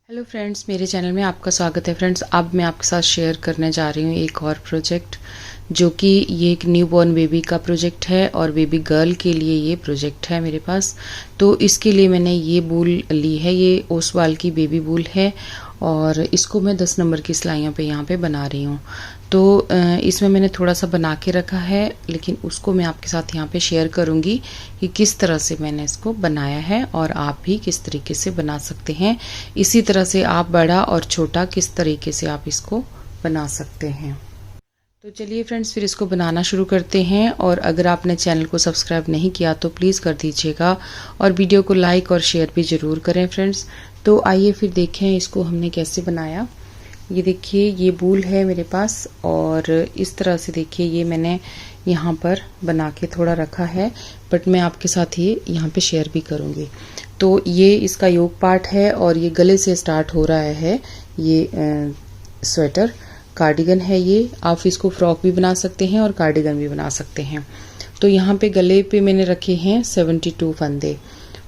Hello friends, मेरे channel में आपका स्वागत है। फ्रेंड्स, अब मैं आपके साथ शेयर करने जा रही हूँ एक और प्रोजेक्ट, जो कि ये एक न्यू बॉर्न बेबी का प्रोजेक्ट है और बेबी गर्ल के लिए ये प्रोजेक्ट है मेरे पास। तो इसके लिए मैंने ये बूल ली है, ये ओसवाल की बेबी बूल है और इसको मैं 10 नंबर की सिलाइयों पे यहाँ पे बना रही हूँ। तो इसमें मैंने थोड़ा सा बना के रखा है, लेकिन उसको मैं आपके साथ यहाँ पे शेयर करूँगी कि किस तरह से मैंने इसको बनाया है और आप भी किस तरीके से बना सकते हैं। इसी तरह से आप बड़ा और छोटा किस तरीके से आप इसको बना सकते हैं। तो चलिए फ्रेंड्स, फिर इसको बनाना शुरू करते हैं। और अगर आपने चैनल को सब्सक्राइब नहीं किया तो प्लीज़ कर दीजिएगा और वीडियो को लाइक और शेयर भी ज़रूर करें फ्रेंड्स। तो आइए फिर देखें इसको हमने कैसे बनाया। ये देखिए, ये बूल है मेरे पास और इस तरह से देखिए ये मैंने यहाँ पर बना के थोड़ा रखा है, बट मैं आपके साथ ये यहाँ पे शेयर भी करूँगी। तो ये इसका योग पार्ट है और ये गले से स्टार्ट हो रहा है। ये स्वेटर कार्डिगन है। ये आप इसको फ्रॉक भी बना सकते हैं और कार्डिगन भी बना सकते हैं। तो यहाँ पे गले पे मैंने रखे हैं 72 फंदे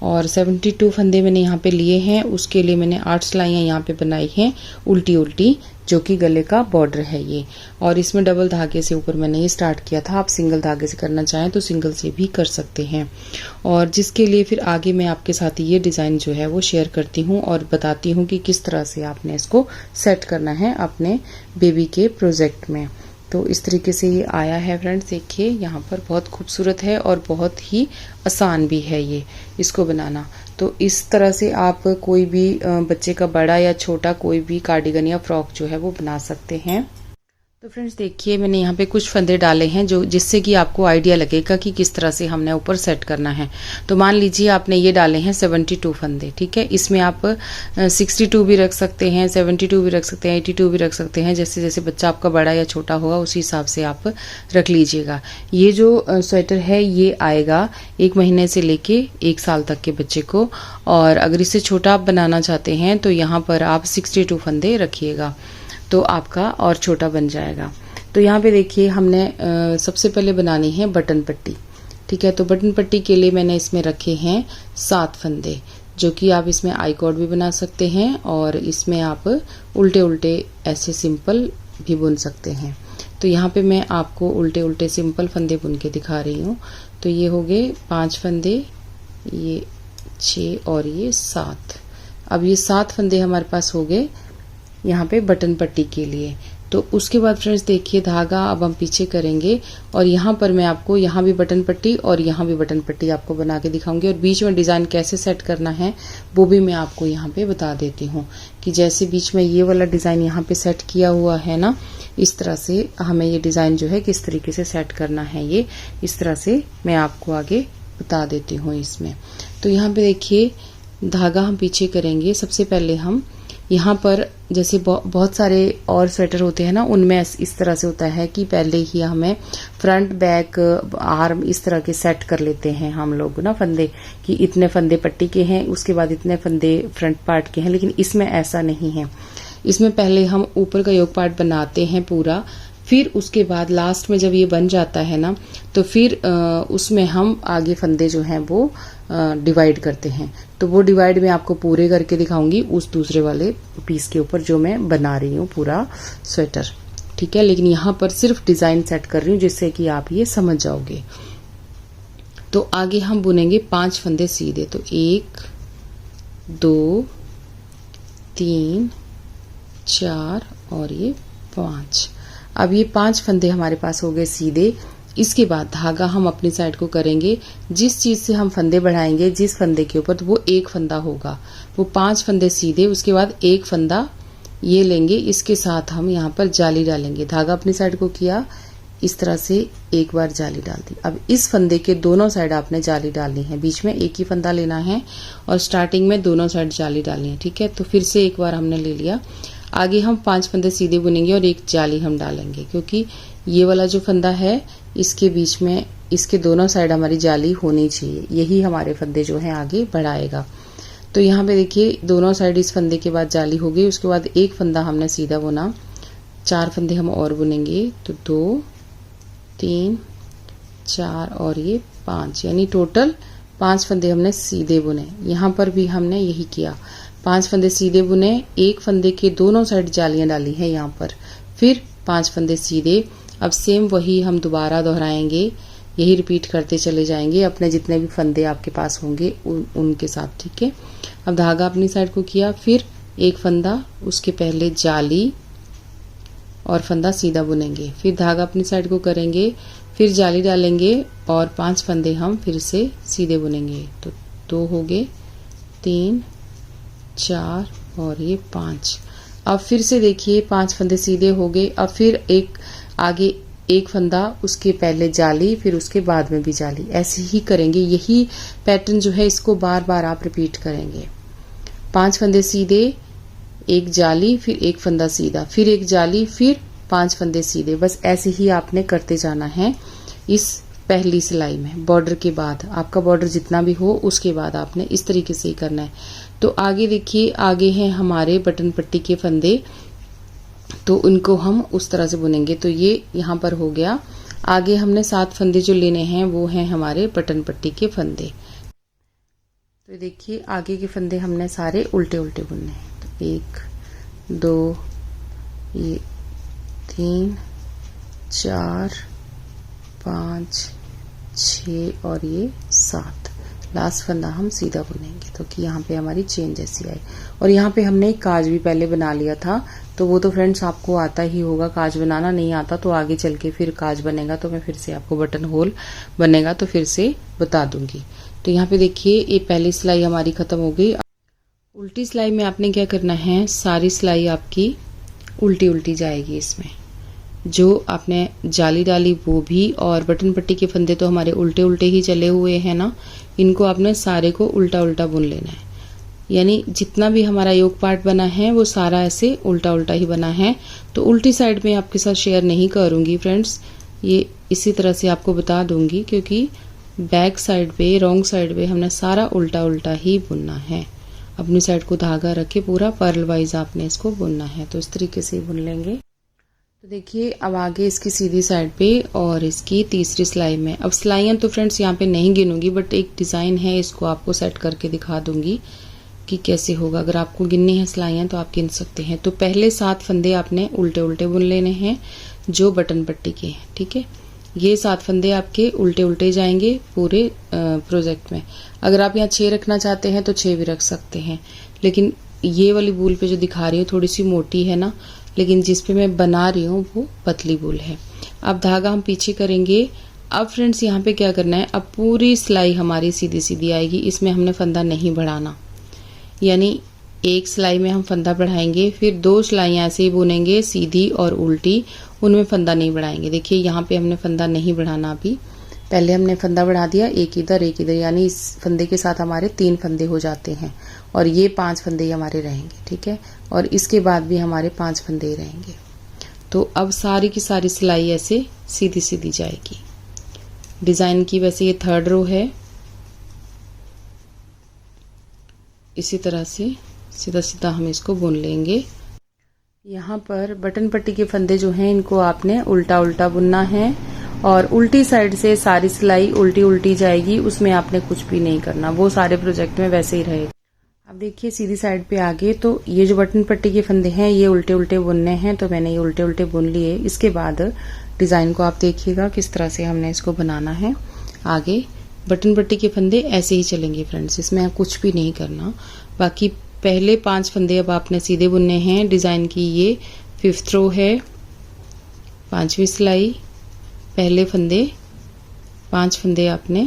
और 72 फंदे मैंने यहाँ पे लिए हैं। उसके लिए मैंने 8 सिलाइयाँ यहाँ पे बनाई हैं उल्टी उल्टी, जो कि गले का बॉर्डर है ये। और इसमें डबल धागे से ऊपर मैंने ये स्टार्ट किया था। आप सिंगल धागे से करना चाहें तो सिंगल से भी कर सकते हैं। और जिसके लिए फिर आगे मैं आपके साथ ये डिज़ाइन जो है वो शेयर करती हूँ और बताती हूँ कि किस तरह से आपने इसको सेट करना है अपने बेबी के प्रोजेक्ट में। तो इस तरीके से ये आया है फ्रेंड्स। देखिए यहाँ पर बहुत खूबसूरत है और बहुत ही आसान भी है ये इसको बनाना। तो इस तरह से आप कोई भी बच्चे का बड़ा या छोटा कोई भी कार्डिगन या फ्रॉक जो है वो बना सकते हैं। तो फ्रेंड्स देखिए, मैंने यहाँ पे कुछ फंदे डाले हैं जो जिससे कि आपको आइडिया लगेगा कि किस तरह से हमने ऊपर सेट करना है। तो मान लीजिए आपने ये डाले हैं 72 फंदे, ठीक है। इसमें आप 62 भी रख सकते हैं, 72 भी रख सकते हैं, 82 भी रख सकते हैं। जैसे जैसे बच्चा आपका बड़ा या छोटा होगा उसी हिसाब से आप रख लीजिएगा। ये जो स्वेटर है ये आएगा 1 महीने से लेके 1 साल तक के बच्चे को। और अगर इससे छोटा आप बनाना चाहते हैं तो यहाँ पर आप 62 फंदे रखिएगा तो आपका और छोटा बन जाएगा। तो यहाँ पे देखिए हमने सबसे पहले बनानी है बटन पट्टी, ठीक है। तो बटन पट्टी के लिए मैंने इसमें रखे हैं 7 फंदे, जो कि आप इसमें आई कॉर्ड भी बना सकते हैं और इसमें आप उल्टे उल्टे ऐसे सिंपल भी बुन सकते हैं। तो यहाँ पे मैं आपको उल्टे उल्टे सिंपल फंदे बुन के दिखा रही हूँ। तो ये हो गए 5 फंदे, ये 6 और ये 7। अब ये 7 फंदे हमारे पास हो गए यहाँ पे बटन पट्टी के लिए। तो उसके बाद फ्रेंड्स देखिए, धागा अब हम पीछे करेंगे और यहाँ पर मैं आपको यहाँ भी बटन पट्टी और यहाँ भी बटन पट्टी आपको बना के दिखाऊंगी। और बीच में डिज़ाइन कैसे सेट करना है वो भी मैं आपको यहाँ पे बता देती हूँ कि जैसे बीच में ये वाला डिज़ाइन यहाँ पे सेट किया हुआ है ना, इस तरह से हमें ये डिज़ाइन जो है किस तरीके से सेट करना है, ये इस तरह से मैं आपको आगे बता देती हूँ इसमें। तो यहाँ पे देखिए, धागा हम पीछे करेंगे। सबसे पहले हम यहाँ पर जैसे बहुत सारे और स्वेटर होते हैं ना, उनमें इस तरह से होता है कि पहले ही हमें फ्रंट बैक आर्म इस तरह के सेट कर लेते हैं हम लोग ना फंदे, कि इतने फंदे पट्टी के हैं, उसके बाद इतने फंदे फ्रंट पार्ट के हैं। लेकिन इसमें ऐसा नहीं है। इसमें पहले हम ऊपर का योग पार्ट बनाते हैं पूरा, फिर उसके बाद लास्ट में जब ये बन जाता है ना, तो फिर उसमें हम आगे फंदे जो हैं वो डिवाइड करते हैं। तो वो डिवाइड मैं आपको पूरे करके दिखाऊंगी उस दूसरे वाले पीस के ऊपर जो मैं बना रही हूँ पूरा स्वेटर, ठीक है। लेकिन यहाँ पर सिर्फ डिजाइन सेट कर रही हूँ जिससे कि आप ये समझ जाओगे। तो आगे हम बुनेंगे 5 फंदे सीधे। तो 1 2 3 4 और ये 5। अब ये 5 फंदे हमारे पास हो गए सीधे। इसके बाद धागा हम अपनी साइड को करेंगे। जिस चीज से हम फंदे बढ़ाएंगे जिस फंदे के ऊपर, तो वो 1 फंदा होगा। वो 5 फंदे सीधे, उसके बाद 1 फंदा ये लेंगे, इसके साथ हम यहाँ पर जाली डालेंगे। धागा अपनी साइड को किया, इस तरह से एक बार जाली डाल दी। अब इस फंदे के दोनों साइड आपने जाली डालनी है, बीच में एक ही फंदा लेना है और स्टार्टिंग में दोनों साइड जाली डालनी है, ठीक है। तो फिर से एक बार हमने ले लिया। आगे हम 5 फंदे सीधे बुनेंगे और एक जाली हम डालेंगे, क्योंकि ये वाला जो फंदा है इसके बीच में इसके दोनों साइड हमारी जाली होनी चाहिए। यही हमारे फंदे जो है आगे बढ़ाएगा। तो यहाँ पे देखिए, दोनों साइड इस फंदे के बाद जाली हो गई। उसके बाद एक फंदा हमने सीधा बुना, 4 फंदे हम और बुनेंगे। तो 2 3 4 और ये 5, यानी टोटल 5 फंदे हमने सीधे बुने। यहाँ पर भी हमने यही किया, 5 फंदे सीधे बुने, एक फंदे के दोनों साइड जालियां डाली है यहाँ पर, फिर 5 फंदे सीधे। अब सेम वही हम दोबारा दोहराएंगे, यही रिपीट करते चले जाएंगे अपने जितने भी फंदे आपके पास होंगे उनके साथ, ठीक है। अब धागा अपनी साइड को किया, फिर एक फंदा उसके पहले जाली और फंदा सीधा बुनेंगे, फिर धागा अपनी साइड को करेंगे, फिर जाली डालेंगे और 5 फंदे हम फिर से सीधे बुनेंगे। तो 2 हो गए, 3, 4 और ये 5। अब फिर से देखिए 5 फंदे सीधे हो गए। अब फिर एक आगे एक फंदा उसके पहले जाली, फिर उसके बाद में भी जाली, ऐसे ही करेंगे। यही पैटर्न जो है इसको बार बार आप रिपीट करेंगे। 5 फंदे सीधे, एक जाली, फिर एक फंदा सीधा, फिर एक जाली, फिर 5 फंदे सीधे। बस ऐसे ही आपने करते जाना है इस पहली सिलाई में। बॉर्डर के बाद आपका बॉर्डर जितना भी हो उसके बाद आपने इस तरीके से ही करना है। तो आगे देखिए, आगे हैं हमारे बटन पट्टी के फंदे, तो उनको हम उस तरह से बुनेंगे। तो ये यहाँ पर हो गया। आगे हमने 7 फंदे जो लेने हैं वो हैं हमारे बटन पट्टी के फंदे। तो देखिए आगे के फंदे हमने सारे उल्टे उल्टे बुनने हैं। तो 1, 2, ये 3, 4, 5, 6 और ये 7। लास्ट फंदा हम सीधा बुनेंगे, तो कि यहाँ पे हमारी चेन जैसी आई। और यहाँ पे हमने एक काज भी पहले बना लिया था, तो वो तो फ्रेंड्स आपको आता ही होगा। काज बनाना नहीं आता तो आगे चल के फिर काज बनेगा तो मैं फिर से आपको बटन होल बनेगा तो फिर से बता दूंगी। तो यहाँ पे देखिए ये पहली सिलाई हमारी खत्म हो गई। उल्टी सिलाई में आपने क्या करना है, सारी सिलाई आपकी उल्टी उल्टी जाएगी। इसमें जो आपने जाली डाली वो भी, और बटन पट्टी के फंदे तो हमारे उल्टे उल्टे ही चले हुए हैं ना, इनको आपने सारे को उल्टा उल्टा बुन लेना है। यानी जितना भी हमारा योग पार्ट बना है वो सारा ऐसे उल्टा उल्टा ही बना है। तो उल्टी साइड में आपके साथ शेयर नहीं करूंगी फ्रेंड्स, ये इसी तरह से आपको बता दूंगी, क्योंकि बैक साइड पे रॉन्ग साइड पे हमने सारा उल्टा उल्टा ही बुनना है। अपनी साइड को धागा रख के पूरा पर्ल वाइज आपने इसको बुनना है। तो इस तरीके से बुन लेंगे। तो देखिए अब आगे इसकी सीधी साइड पे और इसकी तीसरी सिलाई में। अब सिलाइयाँ तो फ्रेंड्स यहाँ पे नहीं गिनूंगी, बट एक डिज़ाइन है इसको आपको सेट करके दिखा दूंगी कि कैसे होगा। अगर आपको गिननी है सिलाइयाँ तो आप गिन सकते हैं। तो पहले 7 फंदे आपने उल्टे उल्टे बुन लेने हैं जो बटन पट्टी के हैं, ठीक है। ये 7 फंदे आपके उल्टे उल्टे जाएंगे पूरे प्रोजेक्ट में। अगर आप यहाँ 6 रखना चाहते हैं तो 6 भी रख सकते हैं, लेकिन ये वाली बूल पे जो दिखा रही हूँ थोड़ी सी मोटी है ना, लेकिन जिस पे मैं बना रही हूँ वो पतली बूल है। अब धागा हम पीछे करेंगे। अब फ्रेंड्स यहाँ पे क्या करना है, अब पूरी सिलाई हमारी सीधी सीधी आएगी, इसमें हमने फंदा नहीं बढ़ाना। यानी एक सिलाई में हम फंदा बढ़ाएंगे, फिर 2 सिलाइयाँ ऐसे ही बुनेंगे सीधी और उल्टी, उनमें फंदा नहीं बढ़ाएंगे। देखिए यहाँ पे हमने फंदा नहीं बढ़ाना। अभी पहले हमने फंदा बढ़ा दिया, एक इधर एक इधर, यानी इस फंदे के साथ हमारे 3 फंदे हो जाते हैं और ये 5 फंदे हमारे रहेंगे, ठीक है। और इसके बाद भी हमारे 5 फंदे रहेंगे। तो अब सारी की सारी सिलाई ऐसे सीधी सीधी जाएगी डिजाइन की। वैसे ये 3rd रो है, इसी तरह से सीधा सीधा हम इसको बुन लेंगे। यहाँ पर बटन पट्टी के फंदे जो हैं इनको आपने उल्टा उल्टा बुनना है और उल्टी साइड से सारी सिलाई उल्टी उल्टी जाएगी, उसमें आपने कुछ भी नहीं करना, वो सारे प्रोजेक्ट में वैसे ही रहेगा। अब देखिए सीधी साइड पे आगे, तो ये जो बटन पट्टी के फंदे हैं ये उल्टे उल्टे बुनने हैं, तो मैंने ये उल्टे उल्टे बुन लिए। इसके बाद डिजाइन को आप देखिएगा किस तरह से हमने इसको बनाना है। आगे बटन पट्टी के फंदे ऐसे ही चलेंगे फ्रेंड्स, इसमें आप कुछ भी नहीं करना। बाकी पहले 5 फंदे अब आपने सीधे बुनने हैं। डिजाइन की ये 5th रो है, 5वीं सिलाई, पहले फंदे 5 फंदे आपने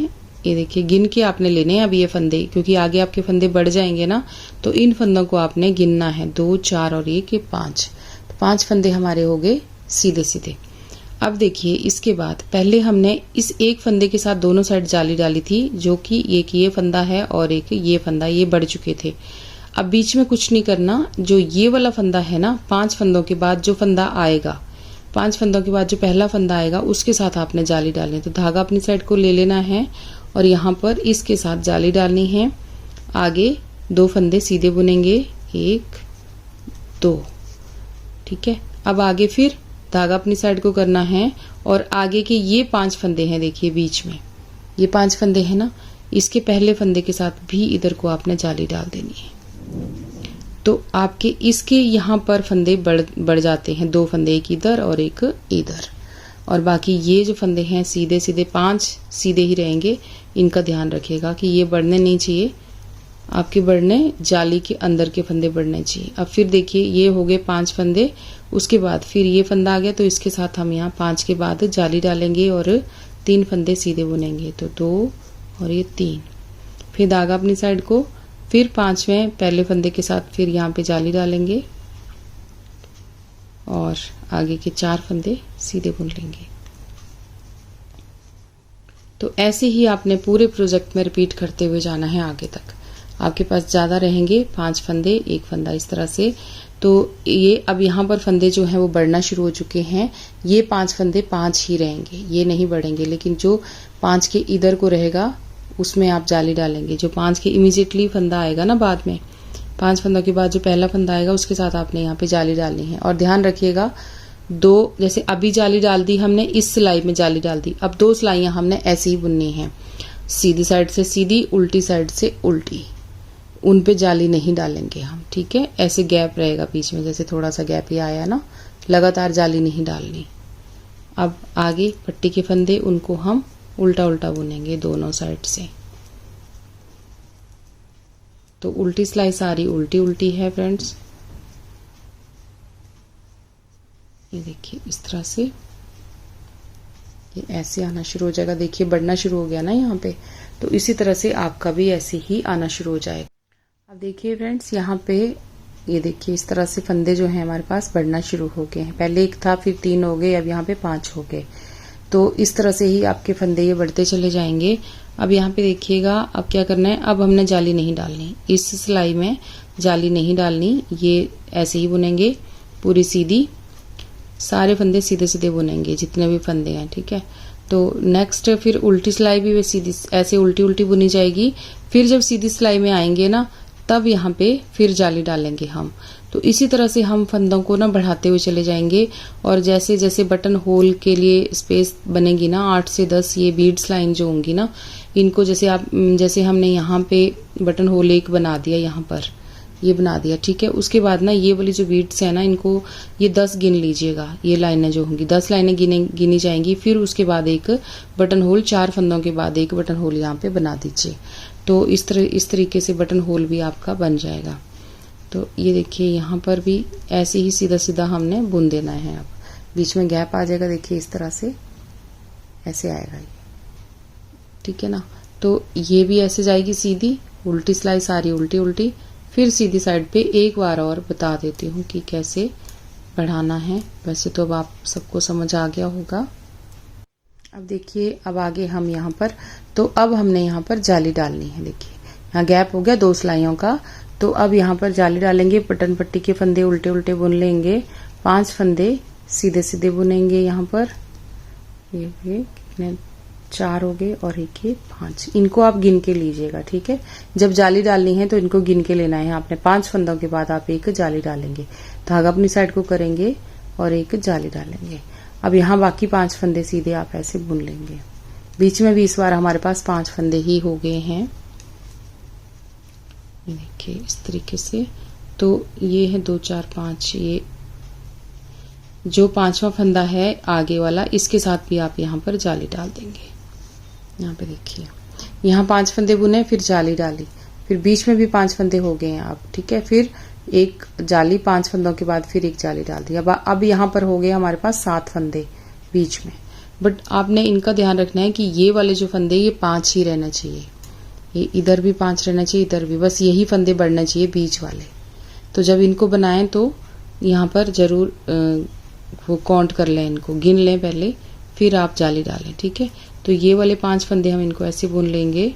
ये देखिए गिन के आपने लेने हैं। अब ये फंदे क्योंकि आगे आपके फंदे बढ़ जाएंगे ना, तो इन फंदों को आपने गिनना है, 2, 4 और 1 5। तो 5 फंदे हमारे हो गए सीधे सीधे। अब देखिए इसके बाद पहले हमने इस एक फंदे के साथ दोनों साइड जाली डाली थी, जो कि एक ये फंदा है और एक ये फंदा, ये बढ़ चुके थे। अब बीच में कुछ नहीं करना, जो ये वाला फंदा है ना, 5 फंदों के बाद जो फंदा आएगा, 5 फंदों के बाद जो पहला फंदा आएगा उसके साथ आपने जाली डालनी। तो धागा अपनी साइड को ले लेना है और यहाँ पर इसके साथ जाली डालनी है। आगे 2 फंदे सीधे बुनेंगे, 1, 2, ठीक है। अब आगे फिर धागा अपनी साइड को करना है और आगे के ये 5 फंदे हैं, देखिए बीच में ये 5 फंदे हैं ना, इसके पहले फंदे के साथ भी इधर को आपने जाली डाल देनी है। तो आपके इसके यहाँ पर फंदे बढ़ जाते हैं, 2 फंदे एक इधर और एक इधर, और बाकी ये जो फंदे हैं सीधे सीधे 5 सीधे ही रहेंगे। इनका ध्यान रखिएगा कि ये बढ़ने नहीं चाहिए, आपके बढ़ने जाली के अंदर के फंदे बढ़ने चाहिए। अब फिर देखिए ये हो गए 5 फंदे, उसके बाद फिर ये फंदा आ गया, तो इसके साथ हम यहाँ 5 के बाद जाली डालेंगे और 3 फंदे सीधे बुनेंगे, तो 2 और ये 3। फिर धागा अपनी साइड को, फिर 5वें पहले फंदे के साथ फिर यहाँ पे जाली डालेंगे और आगे के 4 फंदे सीधे बुन लेंगे। तो ऐसे ही आपने पूरे प्रोजेक्ट में रिपीट करते हुए जाना है आगे तक। आपके पास ज़्यादा रहेंगे 5 फंदे, एक फंदा इस तरह से। तो ये अब यहाँ पर फंदे जो हैं वो बढ़ना शुरू हो चुके हैं। ये 5 फंदे 5 ही रहेंगे, ये नहीं बढ़ेंगे, लेकिन जो 5 के इधर को रहेगा उसमें आप जाली डालेंगे। जो 5 के इमीडिएटली फंदा आएगा ना बाद में, 5 फंदों के बाद जो पहला फंदा आएगा उसके साथ आपने यहाँ पे जाली डालनी है। और ध्यान रखिएगा 2, जैसे अभी जाली डाल दी हमने, इस सिलाई में जाली डाल दी, अब 2 सिलाइयाँ हमने ऐसे ही बुननी है, सीधी साइड से सीधी, उल्टी साइड से उल्टी, उन पे जाली नहीं डालेंगे हम, ठीक है। ऐसे गैप रहेगा बीच में, जैसे थोड़ा सा गैप ही आया ना, लगातार जाली नहीं डालनी। अब आगे पट्टी के फंदे उनको हम उल्टा उल्टा बुनेंगे दोनों साइड से। तो उल्टी सिलाई सारी उल्टी उल्टी है फ्रेंड्स, ये देखिए इस तरह से ये ऐसे आना शुरू हो जाएगा। देखिए बढ़ना शुरू हो गया ना यहाँ पे, तो इसी तरह से आपका भी ऐसे ही आना शुरू हो जाएगा। अब देखिए फ्रेंड्स यहाँ पे ये देखिए इस तरह से फंदे जो हैं हमारे पास बढ़ना शुरू हो गए हैं। पहले 1 था, फिर 3 हो गए, अब यहाँ पे 5 हो गए। तो इस तरह से ही आपके फंदे ये बढ़ते चले जाएंगे। अब यहाँ पे देखिएगा अब क्या करना है, अब हमने जाली नहीं डालनी, इस सिलाई में जाली नहीं डालनी, ये ऐसे ही बुनेंगे पूरी सीधी, सारे फंदे सीधे सीधे बुनेंगे जितने भी फंदे हैं, ठीक है। तो नेक्स्ट फिर उल्टी सिलाई भी वे सीधी ऐसे उल्टी उल्टी बुनी जाएगी। फिर जब सीधी सिलाई में आएंगे ना, तब यहाँ पे फिर जाली डालेंगे हम। तो इसी तरह से हम फंदों को ना बढ़ाते हुए चले जाएंगे, और जैसे जैसे बटन होल के लिए स्पेस बनेगी ना, 8 से 10 ये बीड्स लाइन जो होंगी ना, इनको जैसे हमने यहाँ पे बटन होल 1 बना दिया, यहाँ पर ये बना दिया, ठीक है। उसके बाद ना ये वाली जो बीड्स है ना, इनको ये 10 गिन लीजिएगा, ये लाइनें जो होंगी 10 लाइनें गिनी जाएंगी। फिर उसके बाद एक बटन होल, 4 फंदों के बाद एक बटन होल यहाँ पे बना दीजिए। तो इस तरीके से बटन होल भी आपका बन जाएगा। तो ये देखिए यहाँ पर भी ऐसे ही सीधा सीधा हमने बुन देना है। अब बीच में गैप आ जाएगा, देखिए इस तरह से ऐसे आएगा ये, ठीक है ना। तो ये भी ऐसे जाएगी सीधी, उल्टी सिलाई सारी उल्टी उल्टी। फिर सीधी साइड पे एक बार और बता देती हूँ कि कैसे बढ़ाना है। वैसे तो अब आप सबको समझ आ गया होगा। अब देखिए अब आगे हम यहाँ पर, तो अब हमने यहाँ पर जाली डालनी है। देखिए यहाँ गैप हो गया 2 सिलाइयों का, तो अब यहाँ पर जाली डालेंगे। बटन पट्टी के फंदे उल्टे उल्टे बुन लेंगे, 5 फंदे सीधे सीधे बुनेंगे। यहाँ पर ये कितने 4 हो गए और एक ये 5, इनको आप गिन के लीजिएगा, ठीक है। जब जाली डालनी है तो इनको गिन के लेना है आपने। 5 फंदों के बाद आप एक जाली डालेंगे, धागा अपनी साइड को करेंगे और एक जाली डालेंगे। अब यहाँ बाकी 5 फंदे सीधे आप ऐसे बुन लेंगे। बीच में भी इस बार हमारे पास 5 फंदे ही हो गए हैं, ये देखिए इस तरीके से। तो ये है 2 4 5, ये जो 5वां फंदा है आगे वाला, इसके साथ भी आप यहाँ पर जाली डाल देंगे। यहाँ पे देखिए यहाँ 5 फंदे बुने, फिर जाली डाली, फिर बीच में भी 5 फंदे हो गए हैं आप, ठीक है। फिर एक जाली, 5 फंदों के बाद फिर एक जाली डाल दी। अब यहाँ पर हो गए हमारे पास 7 फंदे बीच में। बट आपने इनका ध्यान रखना है कि ये वाले जो फंदे ये 5 ही रहना चाहिए, ये इधर भी 5 रहना चाहिए, इधर भी, बस यही फंदे बढ़ना चाहिए बीच वाले। तो जब इनको बनाएं तो यहाँ पर जरूर वो काउंट कर लें, इनको गिन लें पहले, फिर आप जाली डालें, ठीक है। तो ये वाले 5 फंदे हम इनको ऐसे बुन लेंगे।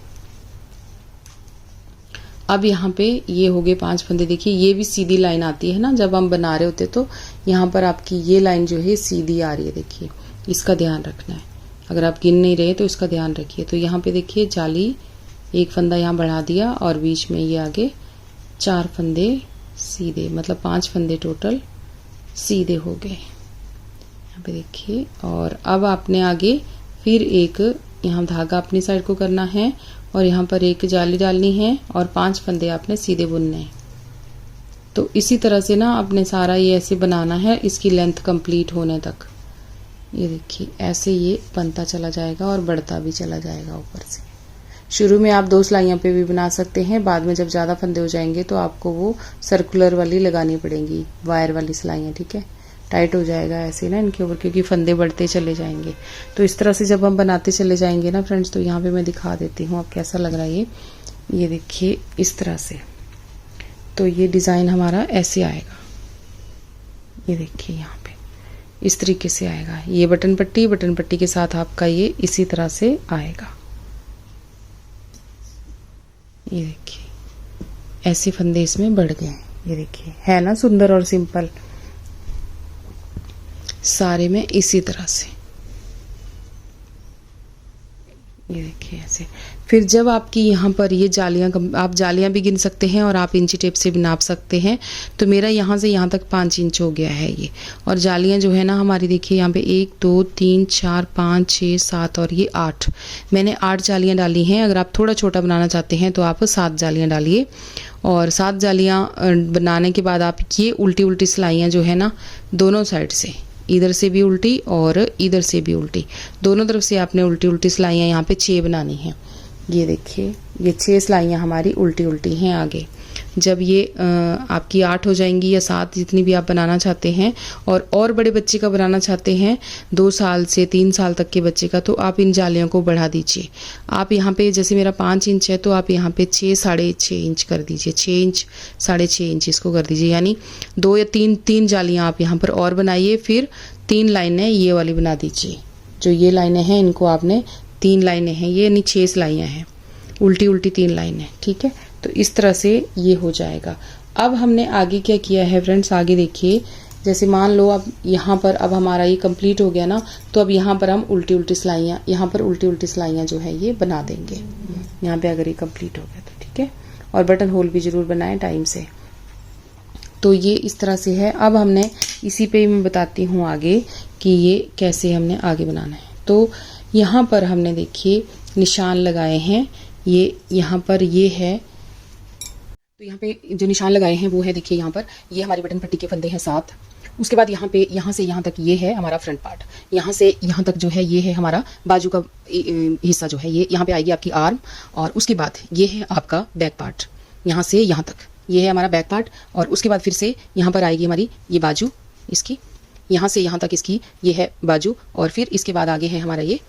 अब यहाँ पे ये हो गए 5 फंदे। देखिए ये भी सीधी लाइन आती है ना जब हम बना रहे होते, तो यहाँ पर आपकी ये लाइन जो है सीधी आ रही है, देखिए इसका ध्यान रखना है। अगर आप गिन नहीं रहे तो इसका ध्यान रखिए। तो यहाँ पे देखिए जाली, एक फंदा यहाँ बढ़ा दिया और बीच में ये आगे 4 फंदे सीधे, मतलब 5 फंदे टोटल सीधे हो गए यहाँ पे देखिए। और अब आपने आगे फिर एक यहाँ धागा अपनी साइड को करना है और यहाँ पर एक जाली डालनी है और 5 फंदे आपने सीधे बुनने हैं। तो इसी तरह से ना आपने सारा ये ऐसे बनाना है, इसकी लेंथ कंप्लीट होने तक। ये देखिए ऐसे ये बनता चला जाएगा और बढ़ता भी चला जाएगा ऊपर से। शुरू में आप 2 सिलाइयों पे भी बना सकते हैं, बाद में जब ज़्यादा फंदे हो जाएंगे तो आपको वो सर्कुलर वाली लगानी पड़ेंगी, वायर वाली सिलाइयाँ, ठीक है। टाइट हो जाएगा ऐसे ना इनके ऊपर, क्योंकि फंदे बढ़ते चले जाएंगे। तो इस तरह से जब हम बनाते चले जाएंगे ना फ्रेंड्स, तो यहाँ पे मैं दिखा देती हूँ अब कैसा लग रहा है ये देखिए इस तरह से। तो ये डिज़ाइन हमारा ऐसे आएगा, ये देखिए यहाँ पे इस तरीके से आएगा। ये बटन पट्टी के साथ आपका ये इसी तरह से आएगा। ये देखिए ऐसे फंदे इसमें बढ़ गए हैं। ये देखिए है ना सुंदर और सिंपल, सारे में इसी तरह से। ये देखिए ऐसे। फिर जब आपकी यहाँ पर ये जालियाँ, आप जालियाँ भी गिन सकते हैं और आप इंची टेप से भी नाप सकते हैं। तो मेरा यहाँ से यहाँ तक 5 इंच हो गया है ये। और जालियाँ जो है ना हमारी देखिए यहाँ पे 1 2 3 4 5 6 7 और ये 8, मैंने 8 जालियाँ डाली हैं। अगर आप थोड़ा छोटा बनाना चाहते हैं तो आप 7 जालियाँ डालिए। और 7 जालियाँ बनाने के बाद आप ये उल्टी उल्टी सिलाइयाँ जो है ना दोनों साइड से, इधर से भी उल्टी और इधर से भी उल्टी, दोनों तरफ से आपने उल्टी उल्टी सिलाइयाँ यहाँ पे 6 बनानी हैं। ये देखिए ये 6 सिलाइयाँ हमारी उल्टी उल्टी हैं आगे। जब ये आपकी 8 हो जाएंगी या 7, जितनी भी आप बनाना चाहते हैं, और बड़े बच्चे का बनाना चाहते हैं 2 साल से 3 साल तक के बच्चे का, तो आप इन जालियों को बढ़ा दीजिए। आप यहाँ पे जैसे मेरा 5 इंच है तो आप यहाँ पे 6 साढ़े 6 इंच कर दीजिए, 6 इंच साढ़े 6 इंच इसको कर दीजिए। यानी 2 या 3 जालियाँ आप यहाँ पर और बनाइए। फिर 3 लाइनें ये वाली बना दीजिए। जो ये लाइनें हैं इनको आपने 3 लाइनें हैं, ये यानी 6 सिलाइयाँ हैं, उल्टी उल्टी 3 लाइनें, ठीक है। तो इस तरह से ये हो जाएगा। अब हमने आगे क्या किया है फ्रेंड्स, आगे देखिए जैसे मान लो अब यहाँ पर अब हमारा ये कंप्लीट हो गया ना, तो अब यहाँ पर हम उल्टी उल्टी सिलाइयाँ, यहाँ पर उल्टी उल्टी सिलाइयाँ जो है ये बना देंगे यहाँ पे, अगर ये कंप्लीट हो गया तो ठीक है। और बटन होल भी जरूर बनाएं टाइम से। तो ये इस तरह से है। अब हमने इसी पे मैं बताती हूँ आगे कि ये कैसे हमने आगे बनाना है। तो यहाँ पर हमने देखिए निशान लगाए हैं, ये यहाँ पर ये है। तो यहाँ पे जो निशान लगाए हैं वो है देखिए यहाँ पर, ये हमारी बटन पट्टी के फंदे हैं 7। उसके बाद यहाँ पे यहाँ से यहाँ तक ये है हमारा फ्रंट पार्ट, यहाँ से यहाँ तक जो है ये है हमारा बाजू का हिस्सा जो है, ये यहाँ पे आएगी आपकी आर्म। और उसके बाद ये है आपका बैक पार्ट, यहाँ से यहाँ तक ये है हमारा बैक पार्ट। और उसके बाद फिर से यहाँ पर आएगी हमारी ये बाजू इसकी, यहाँ से यहाँ तक इसकी ये है बाजू। और फिर इसके बाद आगे है हमारा ये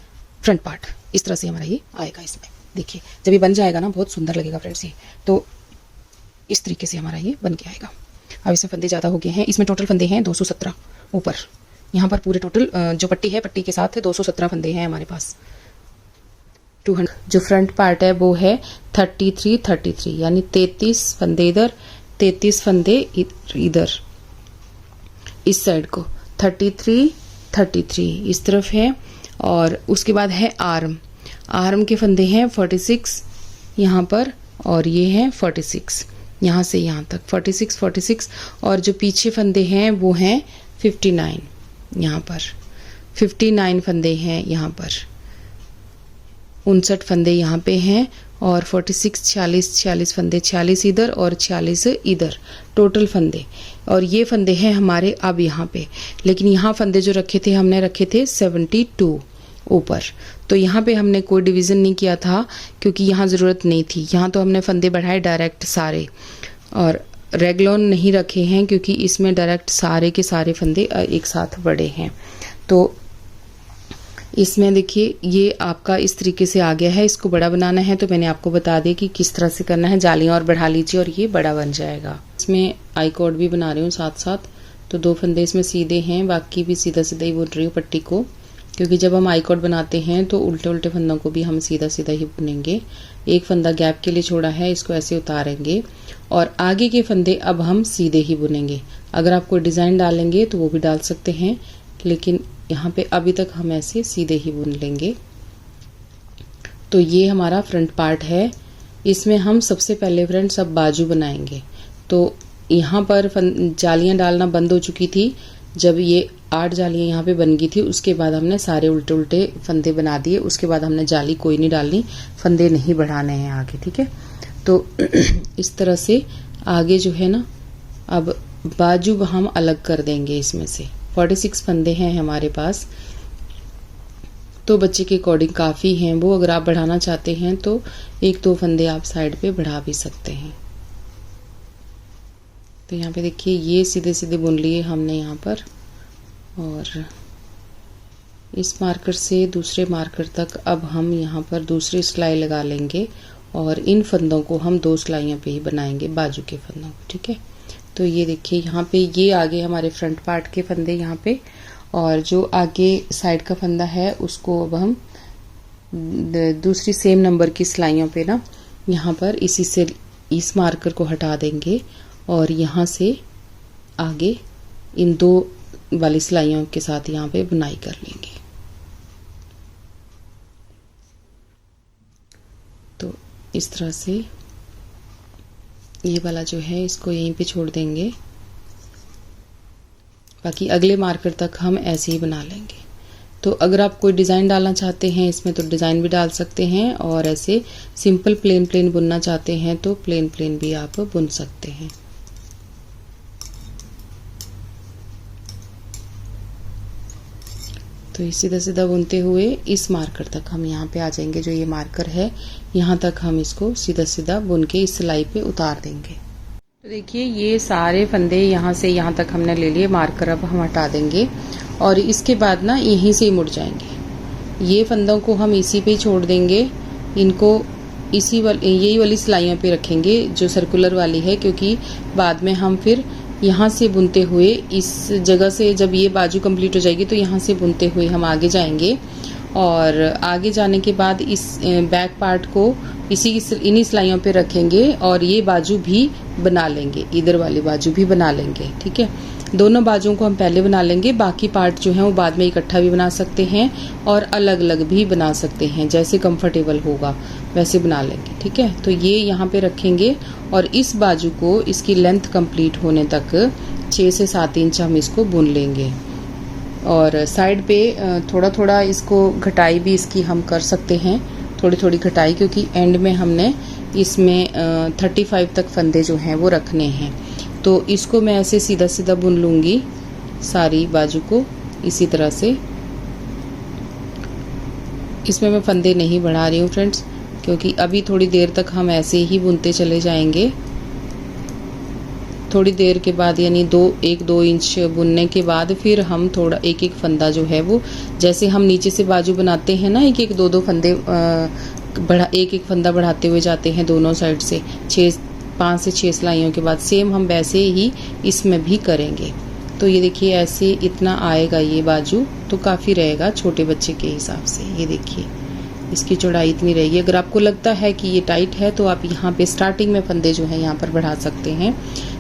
फ्रंट पार्ट। इस तरह से हमारा ये आएगा। इसमें देखिए जब ये बन जाएगा ना बहुत सुंदर लगेगा फ्रेंड्स ये। तो इस तरीके से हमारा ये बन के आएगा। अब इसमें फंदे ज़्यादा हो गए हैं, इसमें टोटल फंदे हैं 217 ऊपर। यहाँ पर पूरे टोटल जो पट्टी है, पट्टी के साथ 217 फंदे हैं हमारे पास। 200 जो फ्रंट पार्ट है वो है 33 यानी 33 फंदे इधर, 33 फंदे इधर, इस साइड को 33 इस तरफ है। और उसके बाद है आर्म के फंदे हैं 46 यहाँ पर, और ये हैं 46 यहाँ से यहाँ तक 46। और जो पीछे फंदे हैं वो हैं 59 यहाँ पर, 59 फंदे हैं यहाँ पर, 59 फंदे यहाँ पे हैं। और 46 46 फंदे, 46 इधर और 46 इधर, टोटल फंदे। और ये फंदे हैं हमारे अब यहाँ पे, लेकिन यहाँ फंदे जो रखे थे हमने रखे थे 72 ऊपर। तो यहाँ पे हमने कोई डिवीज़न नहीं किया था क्योंकि यहाँ ज़रूरत नहीं थी। यहाँ तो हमने फंदे बढ़ाए डायरेक्ट सारे, और रेगलॉन नहीं रखे हैं क्योंकि इसमें डायरेक्ट सारे के सारे फंदे एक साथ बड़े हैं। तो इसमें देखिए ये आपका इस तरीके से आ गया है। इसको बड़ा बनाना है तो मैंने आपको बता दिया कि किस तरह से करना है। जालियाँ और बढ़ा लीजिए और ये बड़ा बन जाएगा। इसमें आई कॉर्ड भी बना रही हूँ साथ साथ। तो 2 फंदे इसमें सीधे हैं, बाकी भी सीधा सीधा ही बुन रही हूँ पट्टी को, क्योंकि जब हम आई कॉर्ड बनाते हैं तो उल्टे उल्टे फंदों को भी हम सीधा सीधा ही बुनेंगे। एक फंदा गैप के लिए छोड़ा है, इसको ऐसे उतारेंगे और आगे के फंदे अब हम सीधे ही बुनेंगे। अगर आप कोई डिज़ाइन डालेंगे तो वो भी डाल सकते हैं, लेकिन यहाँ पे अभी तक हम ऐसे सीधे ही बुन लेंगे। तो ये हमारा फ्रंट पार्ट है। इसमें हम सबसे पहले फ्रेंड्स अब बाजू बनाएंगे। तो यहाँ पर जालियाँ डालना बंद हो चुकी थी जब ये 8 जालियाँ यहाँ पे बन गई थी। उसके बाद हमने सारे उल्टे उल्टे फंदे बना दिए। उसके बाद हमने जाली कोई नहीं डालनी, फंदे नहीं बढ़ाने हैं आगे, ठीक है। तो इस तरह से आगे जो है ना अब बाजू हम अलग कर देंगे। इसमें से 46 फंदे हैं हमारे पास, तो बच्चे के अकॉर्डिंग काफ़ी हैं वो। अगर आप बढ़ाना चाहते हैं तो 1-2 फंदे आप साइड पे बढ़ा भी सकते हैं। तो यहाँ पे देखिए ये सीधे सीधे बुन लिए हमने यहाँ पर, और इस मार्कर से दूसरे मार्कर तक अब हम यहाँ पर दूसरी सिलाई लगा लेंगे, और इन फंदों को हम 2 सिलाइयों पे ही बनाएंगे, बाजू के फंदों को। ठीक है, तो ये देखिए यहाँ पे ये आगे हमारे फ्रंट पार्ट के फंदे यहाँ पे, और जो आगे साइड का फंदा है उसको अब हम दूसरी सेम नंबर की सिलाइयों पे ना यहाँ पर इसी से इस मार्कर को हटा देंगे, और यहाँ से आगे इन 2 वाली सिलाइयों के साथ यहाँ पे बुनाई कर लेंगे। तो इस तरह से ये वाला जो है इसको यहीं पे छोड़ देंगे, बाकी अगले मार्कर तक हम ऐसे ही बना लेंगे। तो अगर आप कोई डिज़ाइन डालना चाहते हैं इसमें तो डिज़ाइन भी डाल सकते हैं, और ऐसे सिंपल प्लेन प्लेन बुनना चाहते हैं तो प्लेन प्लेन भी आप बुन सकते हैं। तो सीधा सीधा बुनते हुए इस मार्कर तक हम यहाँ पे आ जाएंगे। जो ये मार्कर है यहाँ तक हम इसको सीधा सीधा बुन के इस सिलाई पे उतार देंगे। तो देखिए ये सारे फंदे यहाँ से यहाँ तक हमने ले लिए, मार्कर अब हम हटा देंगे, और इसके बाद ना यहीं से ही मुड़ जाएंगे। ये फंदों को हम इसी पे ही छोड़ देंगे, इनको यही वाली सिलाइयों पे रखेंगे जो सर्कुलर वाली है, क्योंकि बाद में हम फिर यहाँ से बुनते हुए इस जगह से जब ये बाजू कंप्लीट हो जाएगी तो यहाँ से बुनते हुए हम आगे जाएंगे, और आगे जाने के बाद इस बैक पार्ट को इन्हीं सिलाइयों पे रखेंगे, और ये बाजू भी बना लेंगे, इधर वाली बाजू भी बना लेंगे। ठीक है, दोनों बाजुओं को हम पहले बना लेंगे, बाकी पार्ट जो है वो बाद में इकट्ठा भी बना सकते हैं और अलग अलग भी बना सकते हैं, जैसे कंफर्टेबल होगा वैसे बना लेंगे। ठीक है, तो ये यहाँ पे रखेंगे, और इस बाजू को इसकी लेंथ कंप्लीट होने तक 6 से 7 इंच हम इसको बुन लेंगे, और साइड पे थोड़ा थोड़ा इसको घटाई भी इसकी हम कर सकते हैं, थोड़ी थोड़ी घटाई, क्योंकि एंड में हमने इसमें 35 तक फंदे जो हैं वो रखने हैं। तो इसको मैं ऐसे सीधा सीधा बुन लूँगी सारी बाजू को इसी तरह से। इसमें मैं फंदे नहीं बढ़ा रही हूँ फ्रेंड्स, क्योंकि अभी थोड़ी देर तक हम ऐसे ही बुनते चले जाएंगे। थोड़ी देर के बाद यानी 1-2 इंच बुनने के बाद फिर हम थोड़ा एक एक फंदा जो है वो, जैसे हम नीचे से बाजू बनाते हैं ना, 1-2 फंदे एक एक फंदा बढ़ाते हुए जाते हैं दोनों साइड से, 5 से 6 सिलाइयों के बाद सेम हम वैसे ही इसमें भी करेंगे। तो ये देखिए ऐसे इतना आएगा ये बाजू, तो काफ़ी रहेगा छोटे बच्चे के हिसाब से। ये देखिए इसकी चौड़ाई इतनी रहेगी। अगर आपको लगता है कि ये टाइट है तो आप यहाँ पे स्टार्टिंग में फंदे जो हैं यहाँ पर बढ़ा सकते हैं,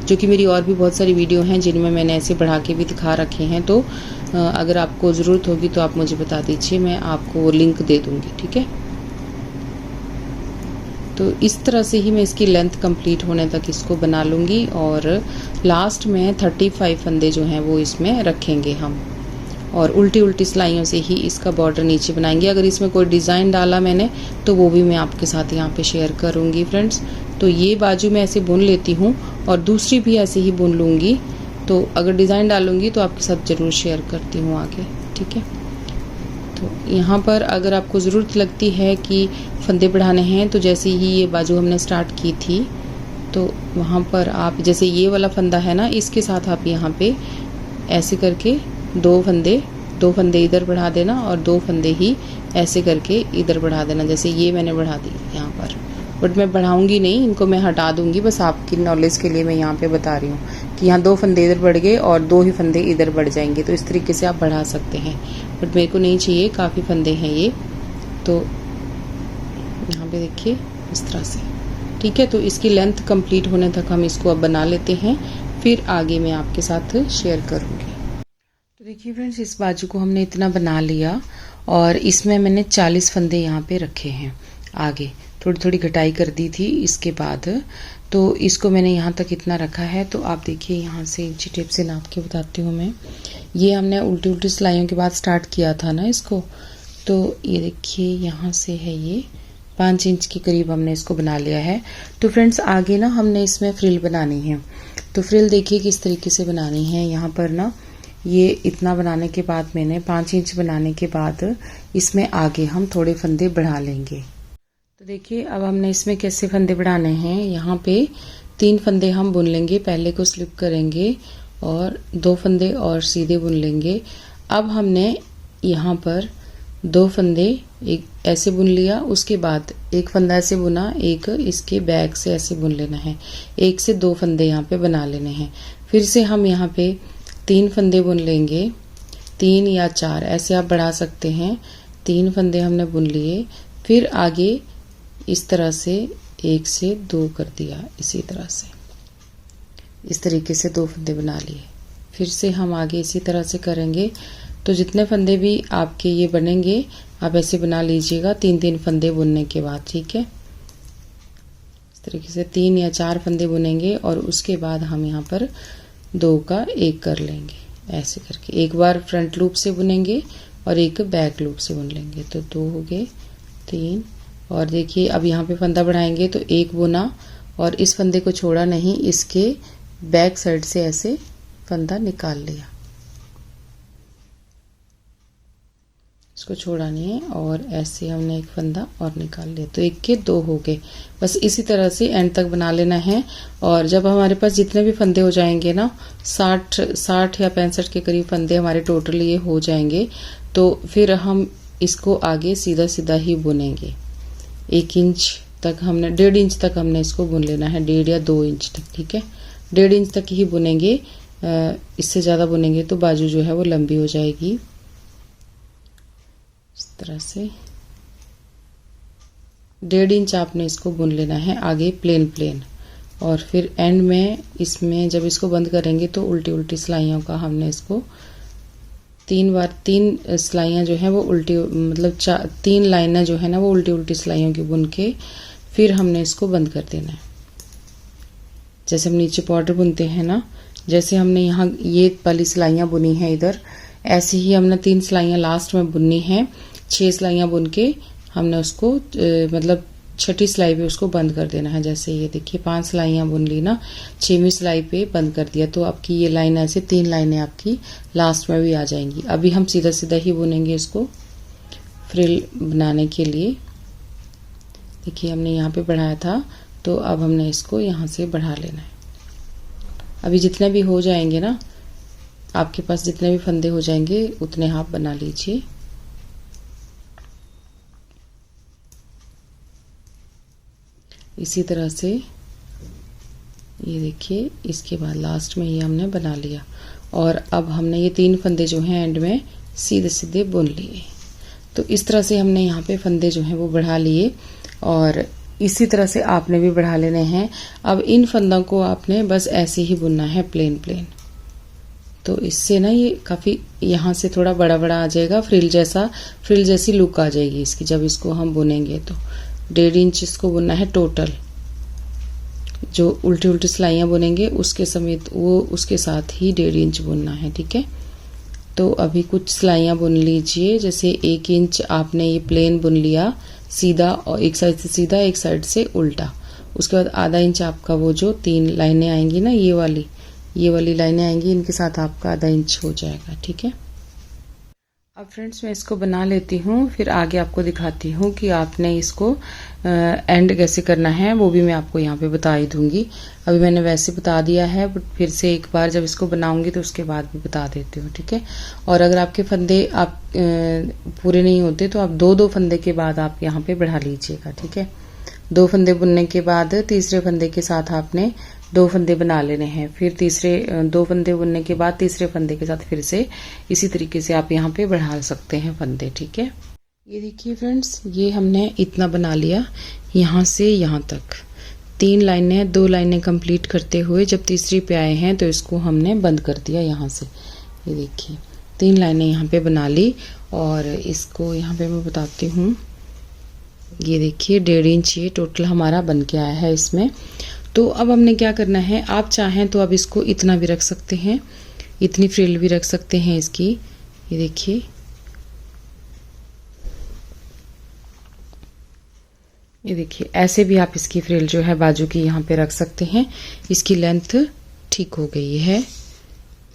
जो कि मेरी और भी बहुत सारी वीडियो हैं जिनमें मैंने ऐसे बढ़ा के भी दिखा रखे हैं। तो अगर आपको ज़रूरत होगी तो आप मुझे बता दीजिए, मैं आपको लिंक दे दूँगी। ठीक है, तो इस तरह से ही मैं इसकी लेंथ कंप्लीट होने तक इसको बना लूँगी, और लास्ट में 35 फंदे जो हैं वो इसमें रखेंगे हम, और उल्टी उल्टी सिलाइयों से ही इसका बॉर्डर नीचे बनाएंगे। अगर इसमें कोई डिज़ाइन डाला मैंने तो वो भी मैं आपके साथ यहाँ पे शेयर करूँगी फ्रेंड्स। तो ये बाजू मैं ऐसे बुन लेती हूँ, और दूसरी भी ऐसे ही बुन लूँगी। तो अगर डिज़ाइन डालूँगी तो आपके साथ ज़रूर शेयर करती हूँ आगे। ठीक है, तो यहाँ पर अगर आपको ज़रूरत लगती है कि फंदे बढ़ाने हैं, तो जैसे ही ये बाजू हमने स्टार्ट की थी तो वहाँ पर आप जैसे ये वाला फंदा है ना, इसके साथ आप यहाँ पे ऐसे करके 2 फंदे इधर बढ़ा देना, और 2 फंदे ही ऐसे करके इधर बढ़ा देना। जैसे ये मैंने बढ़ा दी यहाँ पर, बट मैं बढ़ाऊँगी नहीं, इनको मैं हटा दूँगी, बस आपकी नॉलेज के लिए मैं यहाँ पे बता रही हूँ कि यहाँ 2 फंदे इधर बढ़ गए और 2 ही फंदे इधर बढ़ जाएंगे। तो इस तरीके से आप बढ़ा सकते हैं, बट मेरे को नहीं चाहिए, काफ़ी फंदे हैं ये। तो यहाँ पे देखिए इस तरह से। ठीक है, तो इसकी लेंथ कंप्लीट होने तक हम इसको अब बना लेते हैं, फिर आगे मैं आपके साथ शेयर करूँगी। तो देखिए फ्रेंड्स, इस बाजू को हमने इतना बना लिया, और इसमें मैंने 40 फंदे यहाँ पे रखे हैं। आगे थोड़ी थोड़ी घटाई कर दी थी इसके बाद, तो इसको मैंने यहाँ तक इतना रखा है। तो आप देखिए यहाँ से इंची टेप से नाप के बताती हूँ मैं। ये हमने उल्टी उल्टी सिलाइयों के बाद स्टार्ट किया था ना इसको, तो ये देखिए यहाँ से है ये 5 इंच के करीब हमने इसको बना लिया है। तो फ्रेंड्स आगे ना हमने इसमें फ्रिल बनानी है, तो फ्रिल देखिए किस तरीके से बनानी है। यहाँ पर ना ये इतना बनाने के बाद मैंने 5 इंच बनाने के बाद इसमें आगे हम थोड़े फंदे बढ़ा लेंगे। तो देखिए अब हमने इसमें कैसे फंदे बढ़ाने हैं। यहाँ पे 3 फंदे हम बुन लेंगे, पहले को स्लिप करेंगे और 2 फंदे और सीधे बुन लेंगे। अब हमने यहाँ पर 2 फंदे एक ऐसे बुन लिया, उसके बाद एक फंदा ऐसे बुना, एक इसके बैक से ऐसे बुन लेना है। 1 से 2 फंदे यहाँ पे बना लेने हैं। फिर से हम यहाँ पे 3 फंदे बुन लेंगे, 3 या 4 ऐसे आप बढ़ा सकते हैं। 3 फंदे हमने बुन लिए, फिर आगे इस तरह से 1 से 2 कर दिया, इसी तरह से इस तरीके से 2 फंदे बना लिए। फिर से हम आगे इसी तरह से करेंगे। तो जितने फंदे भी आपके ये बनेंगे आप ऐसे बना लीजिएगा 3-3 फंदे बुनने के बाद, ठीक है। इस तरीके से 3 या 4 फंदे बुनेंगे और उसके बाद हम यहाँ पर 2 का 1 कर लेंगे। ऐसे करके एक बार फ्रंट लूप से बुनेंगे और एक बैक लूप से बुन लेंगे। तो 2 हो गए, 3। और देखिए अब यहाँ पे फंदा बढ़ाएंगे तो 1 बुना और इस फंदे को छोड़ा नहीं, इसके बैक साइड से ऐसे फंदा निकाल लिया, इसको छोड़ा नहीं है और ऐसे हमने एक फंदा और निकाल लिया। तो 1 के 2 हो गए। बस इसी तरह से एंड तक बना लेना है। और जब हमारे पास जितने भी फंदे हो जाएंगे ना, 60 या 65 के करीब फंदे हमारे टोटल ये हो जाएंगे, तो फिर हम इसको आगे सीधा सीधा ही बुनेंगे। 1 इंच तक हमने 1.5 इंच तक हमने इसको बुन लेना है, 1.5 या 2 इंच तक, ठीक है। 1.5 इंच तक ही बुनेंगे, इससे ज़्यादा बुनेंगे तो बाजू जो है वो लंबी हो जाएगी। इस तरह से 1.5 इंच आपने इसको बुन लेना है आगे प्लेन। और फिर एंड में इसमें जब इसको बंद करेंगे तो उल्टी उल्टी सिलाइयों का हमने इसको 3 सिलाइयाँ जो हैं वो उल्टी, मतलब 3 लाइनें जो है ना वो उल्टी उल्टी सिलाइयों की बुन के फिर हमने इसको बंद कर देना है। जैसे हम नीचे बॉर्डर बुनते हैं ना, जैसे हमने यहाँ ये वाली सिलाइयाँ बुनी है इधर, ऐसे ही हमने 3 सिलाइयाँ लास्ट में बुननी है। 6 सिलाइयाँ बुन के हमने उसको मतलब 6ठी सिलाई पे उसको बंद कर देना है। जैसे ये देखिए 5 सिलाइयाँ बुन ली ना, 6वीं सिलाई पे बंद कर दिया, तो आपकी ये लाइन ऐसे 3 लाइनें आपकी लास्ट में भी आ जाएंगी। अभी हम सीधा सीधा ही बुनेंगे इसको फ्रिल बनाने के लिए। देखिए हमने यहाँ पे बढ़ाया था, तो अब हमने इसको यहाँ से बढ़ा लेना है। अभी जितने भी हो जाएंगे ना, आपके पास जितने भी फंदे हो जाएंगे उतने आप बना लीजिए। इसी तरह से ये देखिए, इसके बाद लास्ट में ये हमने बना लिया और अब हमने ये 3 फंदे जो हैं एंड में सीधे सीधे बुन लिए। तो इस तरह से हमने यहाँ पे फंदे जो हैं वो बढ़ा लिए और इसी तरह से आपने भी बढ़ा लेने हैं। अब इन फंदों को आपने बस ऐसे ही बुनना है प्लेन। तो इससे ना ये काफ़ी यहाँ से थोड़ा बड़ा बड़ा आ जाएगा, फ्रिल जैसी लुक आ जाएगी इसकी जब इसको हम बुनेंगे। तो 1.5 इंच इसको बुनना है टोटल। जो उल्टी उल्टी सिलाइयाँ बुनेंगे उसके समेत वो उसके साथ ही 1.5 इंच बुनना है, ठीक है। तो अभी कुछ सिलाइयाँ बुन लीजिए। जैसे 1 इंच आपने ये प्लेन बुन लिया सीधा, और एक साइड से सीधा एक साइड से उल्टा। उसके बाद आधा इंच आपका वो जो 3 लाइनें आएंगी ना, ये वाली लाइनें आएंगी, इनके साथ आपका आधा इंच हो जाएगा, ठीक है। अब फ्रेंड्स मैं इसको बना लेती हूँ, फिर आगे आपको दिखाती हूँ कि आपने इसको एंड कैसे करना है, वो भी मैं आपको यहाँ पे बता ही दूंगी। अभी मैंने वैसे बता दिया है, बट फिर से एक बार जब इसको बनाऊंगी तो उसके बाद भी बता देती हूँ, ठीक है। और अगर आपके फंदे आप पूरे नहीं होते तो आप 2-2 फंदे के बाद आप यहाँ पे बढ़ा लीजिएगा, ठीक है। 2 फंदे बुनने के बाद तीसरे फंदे के साथ आपने 2 फंदे बना लेने हैं। फिर 2 फंदे बुनने के बाद तीसरे फंदे के साथ फिर से इसी तरीके से आप यहाँ पे बढ़ा सकते हैं फंदे, ठीक है। ये देखिए फ्रेंड्स, ये हमने इतना बना लिया यहाँ से यहाँ तक। 3 लाइनें 2 लाइनें कंप्लीट करते हुए जब तीसरी पे आए हैं तो इसको हमने बंद कर दिया यहाँ से। ये देखिए 3 लाइनें यहाँ पे बना ली और इसको यहाँ पे मैं बताती हूँ। ये देखिए 1.5 इंच ये टोटल हमारा बन के आया है इसमें। तो अब हमने क्या करना है, आप चाहें तो अब इसको इतना भी रख सकते हैं, इतनी फ्रिल भी रख सकते हैं इसकी। ये देखिए ऐसे भी आप इसकी फ्रिल जो है बाजू की यहाँ पे रख सकते हैं। इसकी लेंथ ठीक हो गई है,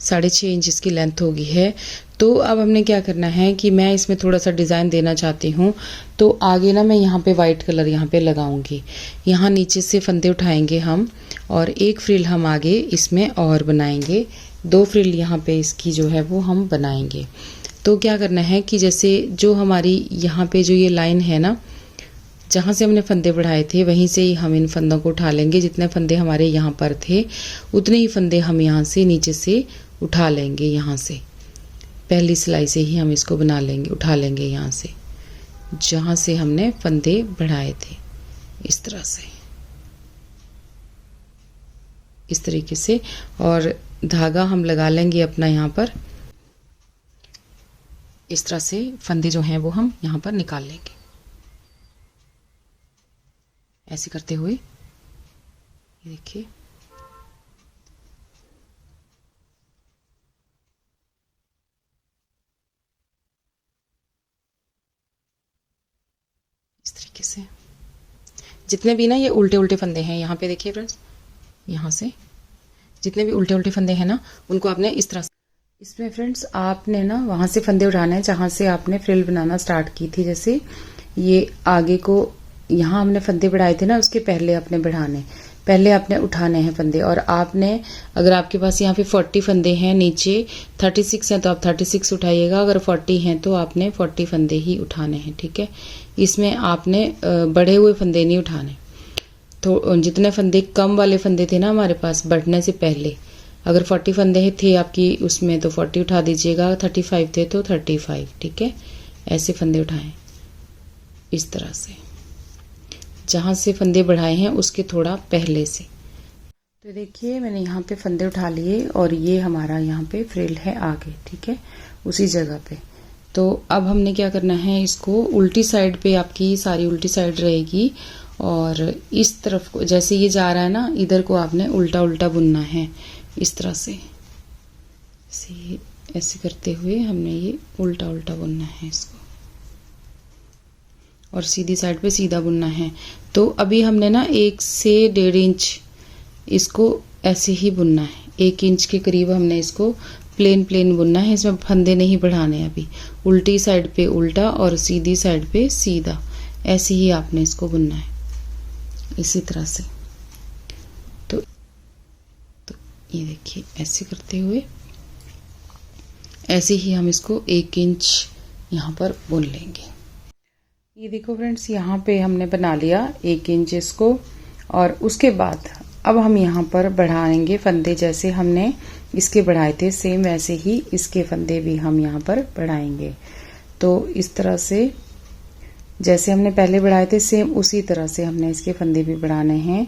6.5 इंच इसकी लेंथ हो गई है। तो अब हमने क्या करना है कि मैं इसमें थोड़ा सा डिज़ाइन देना चाहती हूँ, तो आगे ना मैं यहाँ पे वाइट कलर यहाँ पे लगाऊंगी। यहाँ नीचे से फंदे उठाएंगे हम और एक फ्रिल हम आगे इसमें और बनाएंगे, 2 फ्रिल यहाँ पे इसकी जो है वो हम बनाएंगे। तो क्या करना है कि जैसे जो हमारी यहाँ पे जो ये लाइन है ना, जहाँ से हमने फंदे बढ़ाए थे वहीं से ही हम इन फंदों को उठा लेंगे। जितने फंदे हमारे यहाँ पर थे उतने ही फंदे हम यहाँ से नीचे से उठा लेंगे। यहाँ से पहली सिलाई से ही हम इसको बना लेंगे, उठा लेंगे यहाँ से जहाँ से हमने फंदे बढ़ाए थे। इस तरह से, इस तरीके से, और धागा हम लगा लेंगे अपना यहाँ पर। इस तरह से फंदे जो हैं वो हम यहाँ पर निकाल लेंगे, ऐसे करते हुए। ये देखिए, इस तरीके से जितने भी ना ये उल्टे उल्टे फंदे हैं, यहाँ पे देखिए फ्रेंड्स, यहाँ से जितने भी उल्टे उल्टे फंदे हैं ना, उनको आपने इस तरह से, इसमें फ्रेंड्स आपने ना वहाँ से फंदे उठाने हैं जहाँ से आपने फ्रिल बनाना स्टार्ट की थी। जैसे ये आगे को यहाँ हमने फंदे बढ़ाए थे ना, उसके पहले आपने बढ़ाने, पहले आपने उठाने हैं फंदे। और आपने, अगर आपके पास यहाँ पे 40 फंदे हैं, नीचे 36 हैं तो आप 36 उठाइएगा, अगर 40 हैं तो आपने 40 फंदे ही उठाने हैं, ठीक है। इसमें आपने बढ़े हुए फंदे नहीं उठाने। तो जितने फंदे कम वाले फंदे थे ना हमारे पास बढ़ने से पहले, अगर 40 फंदे थे आपकी उसमें तो 40 उठा दीजिएगा, 35 थे तो 35, ठीक है। ऐसे फंदे उठाएं इस तरह से, जहाँ से फंदे बढ़ाए हैं उसके थोड़ा पहले से। तो देखिए मैंने यहाँ पे फंदे उठा लिए और ये हमारा यहाँ पे फ्रिल है आगे, ठीक है, उसी जगह पे। तो अब हमने क्या करना है, इसको उल्टी साइड पे, आपकी सारी उल्टी साइड रहेगी और इस तरफ को जैसे ये जा रहा है ना, इधर को आपने उल्टा उल्टा बुनना है इस तरह से। ऐसे करते हुए हमने ये उल्टा उल्टा बुनना है इसको, और सीधी साइड पे सीधा बुनना है। तो अभी हमने ना 1 से 1.5 इंच इसको ऐसे ही बुनना है, 1 इंच के करीब हमने इसको प्लेन प्लेन बुनना है। इसमें फंदे नहीं बढ़ाने, अभी उल्टी साइड पे उल्टा और सीधी साइड पे सीधा, ऐसे ही आपने इसको बुनना है इसी तरह से। तो ये देखिए ऐसे करते हुए ऐसे ही हम इसको 1 इंच यहाँ पर बुन लेंगे। ये देखो फ्रेंड्स, यहाँ पे हमने बना लिया 1 इंच इसको, और उसके बाद अब हम यहाँ पर बढ़ाएंगे फंदे। जैसे हमने इसके बढ़ाए थे सेम वैसे ही इसके फंदे भी हम यहाँ पर बढ़ाएंगे। तो इस तरह से जैसे हमने पहले बढ़ाए थे सेम उसी तरह से हमने इसके फंदे भी बढ़ाने हैं।